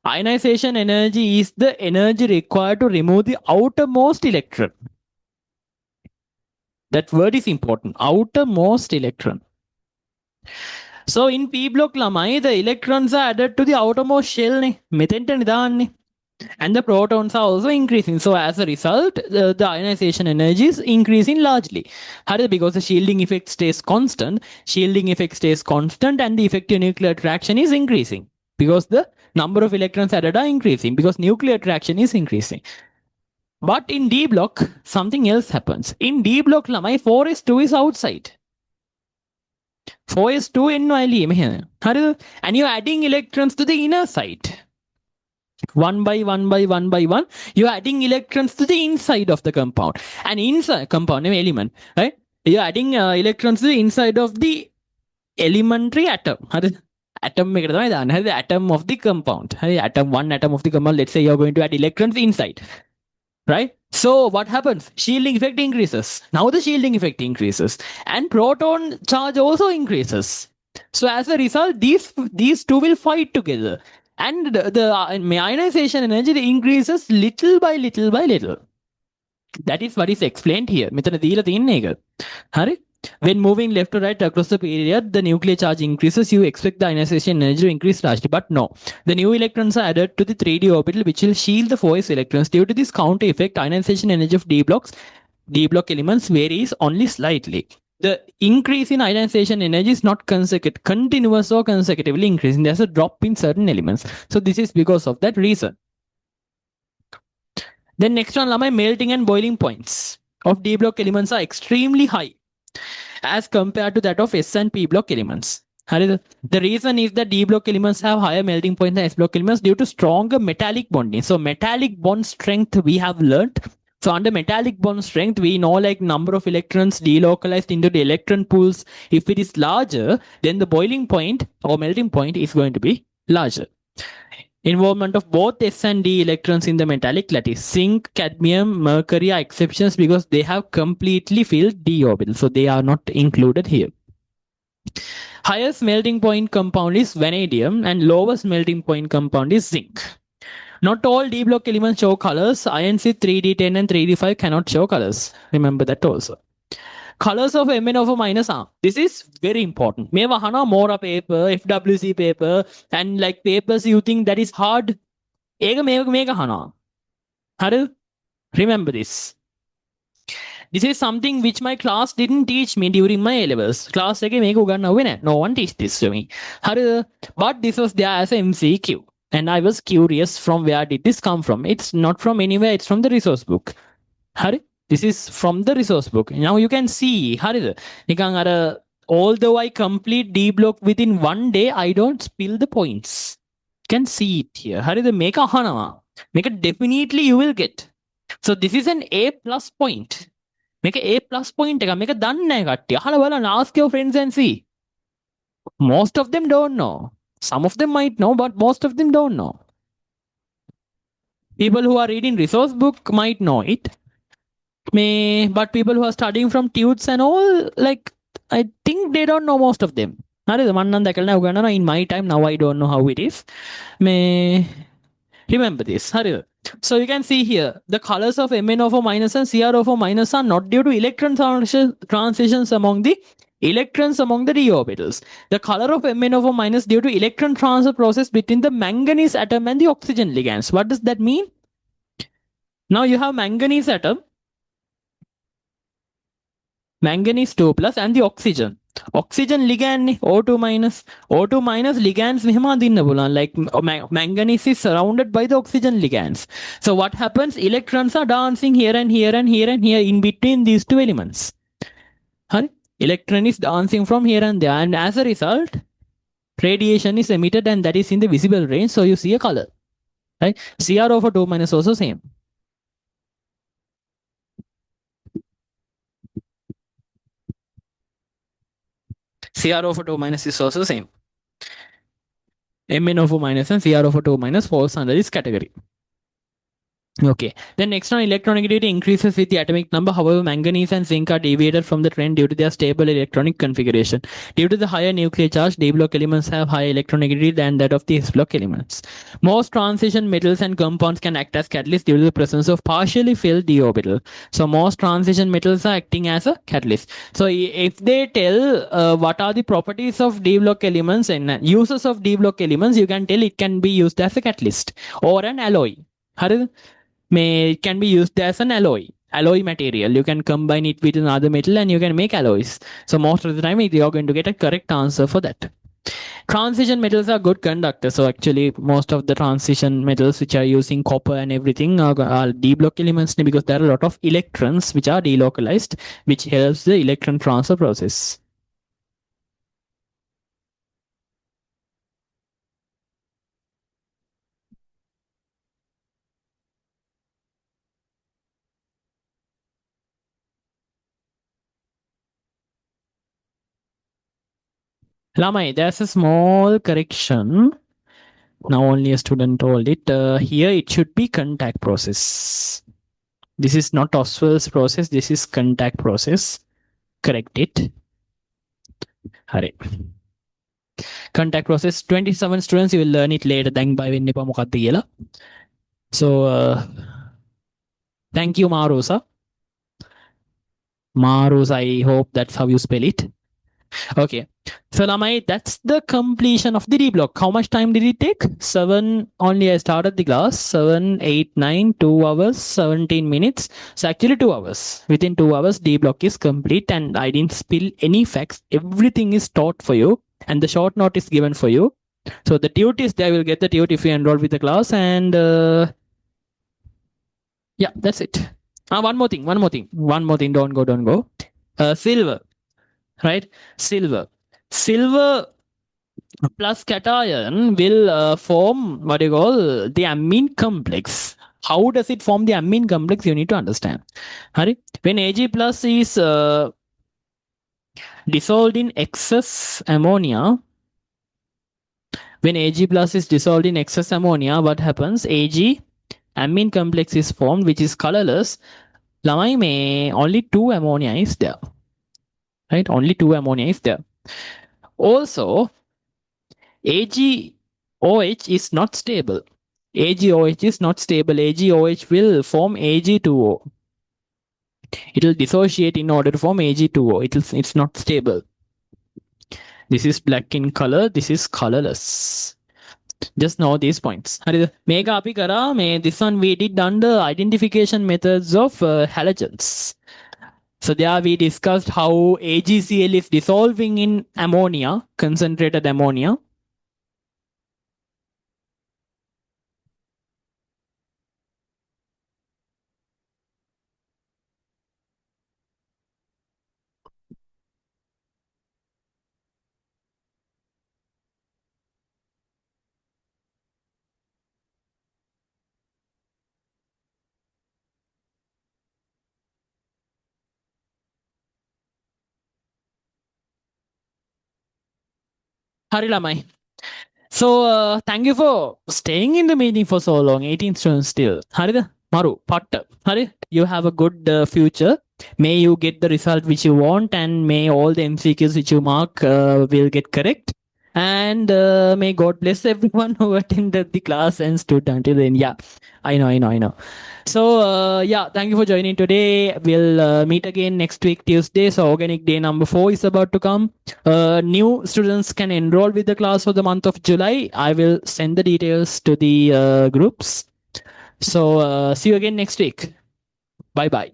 Ionization energy is the energy required to remove the outermost electron. That word is important. Outermost electron. So in P block lamai, the electrons are added to the outermost shell. and the protons are also increasing. So as a result, the ionization energy is increasing largely. How is it? Because the shielding effect stays constant. Shielding effect stays constant, and the effective nuclear attraction is increasing because the number of electrons added are increasing because nuclear attraction is increasing. But in D block, something else happens. In D block, my 4s2 is outside. 4s2 in and you're adding electrons to the inner side. One by one by one by one, you're adding electrons to the inside of the compound. And inside compound element, right? You're adding electrons to the inside of the elementary atom. Atom the atom of the compound. Atom, one atom of the compound. Let's say you're going to add electrons inside. Right? So what happens? Shielding effect increases. Now the shielding effect increases. And proton charge also increases. So as a result, these two will fight together. And the ionization energy increases little by little by little. That is what is explained here. මෙතන දීලා තියන්නේ ඒක. හරි? When moving left to right across the period, the nuclear charge increases. You expect the ionization energy to increase largely, but no. The new electrons are added to the 3d orbital, which will shield the 4s electrons. Due to this counter effect, ionization energy of D block elements varies only slightly. The increase in ionization energy is not continuous or consecutively increasing. There's a drop in certain elements. So this is because of that reason. Then next one, my melting and boiling points of D block elements are extremely high as compared to that of S and P block elements. The reason is that D block elements have higher melting point than S block elements due to stronger metallic bonding. So metallic bond strength we have learned. So under metallic bond strength, we know like number of electrons delocalized into the electron pools. If it is larger, then the boiling point or melting point is going to be larger. Involvement of both S and D electrons in the metallic lattice. Zinc, cadmium, mercury are exceptions because they have completely filled D orbital. So they are not included here. Highest melting point compound is vanadium and lowest melting point compound is zinc. Not all D block elements show colors. INC 3D10 and 3D5 cannot show colors. Remember that also. Colors of Mn over minus R. This is very important. May wahana Mora paper, FWC paper, and like papers you think that is hard. Remember this. This is something which my class didn't teach me during my A-levels. Class no one teach this to me. But this was there as a MCQ. And I was curious from where did this come from. It's not from anywhere, it's from the resource book. This is from the resource book. Now you can see, although I complete D block within one day, I don't spill the points. You can see it here. Make a definitely you will get. So this is an A plus point. Make a plus point. Make a done. Ask your friends and see. Most of them don't know. Some of them might know, but most of them don't know. People who are reading resource book might know it. But people who are studying from tutes and all, like, I think they don't know most of them. In my time, now I don't know how it is. Remember this. So you can see here, the colors of MnO4 minus and CrO4 minus are not due to electron transitions among the electrons among the d orbitals. The color of MnO4 minus due to electron transfer process between the manganese atom and the oxygen ligands. What does that mean? Now you have manganese atom, manganese 2 plus and the oxygen. Oxygen ligand O2 minus. O2 minus ligands like manganese is surrounded by the oxygen ligands. So what happens? Electrons are dancing here and here and here and here in between these two elements. Electron is dancing from here and there, and as a result, radiation is emitted and that is in the visible range. So you see a color. Right? CrO for 2 minus also same. CrO for 2 minus is also same. MnO for minus and CrO for 2 minus falls under this category. Okay. Then next one, electronegativity increases with the atomic number. However, manganese and zinc are deviated from the trend due to their stable electronic configuration. Due to the higher nuclear charge, D block elements have higher electronegativity than that of the S block elements. Most transition metals and compounds can act as catalysts due to the presence of partially filled d orbital. So most transition metals are acting as a catalyst. So if they tell what are the properties of D block elements and uses of D block elements, you can tell it can be used as a catalyst or an alloy. හරිද? May can be used as an alloy material. You can combine it with another metal and you can make alloys. So most of the time you're going to get a correct answer for that. Transition metals are good conductors. So actually most of the transition metals which are using copper and everything are d-block elements because there are a lot of electrons which are delocalized, which helps the electron transfer process. Lamai, there's a small correction. Now only a student told it. Here it should be contact process. This is not Oswald's process. This is contact process. Correct it. Hurry. Contact process. 27 students. You will learn it later. Thank by Vinnipa Mukadiyela. So thank you, Marusa. Marus, I hope that's how you spell it. Okay. So Lamai, that's the completion of the D block. How much time did it take? 7 only I started the class. 7, 8, 9, 2 hours, 17 minutes. So actually 2 hours. Within 2 hours, D block is complete and I didn't spill any facts. Everything is taught for you and the short note is given for you. So the tute is there. Will get the tute if you enroll with the class and yeah, that's it. One more thing. Don't go. Silver, right? Silver plus cation will form what you call the amine complex. How does it form the amine complex? You need to understand. When Ag plus is dissolved in excess ammonia, what happens? Ag amine complex is formed, which is colorless. Lamai may only 2 ammonia is there. Right? Only 2 ammonia is there. Also, AgOH is not stable. AgOH is not stable. AgOH will form Ag2O. It will dissociate in order to form Ag2O. It's not stable. This is black in color. This is colorless. Just know these points. This one we did under identification methods of halogens. So there we discussed how AgCl is dissolving in ammonia, concentrated ammonia. Hari Lamai. So thank you for staying in the meeting for so long. 18 students still. Harida, Maru, Patta. Hari, you have a good future. May you get the result which you want and may all the MCQs which you mark will get correct. And may God bless everyone who attended the class and stood until then. Yeah, I know. So yeah, thank you for joining today. We'll meet again next week, Tuesday. So organic day number 4 is about to come. New students can enroll with the class for the month of July. I will send the details to the groups. So see you again next week. Bye bye.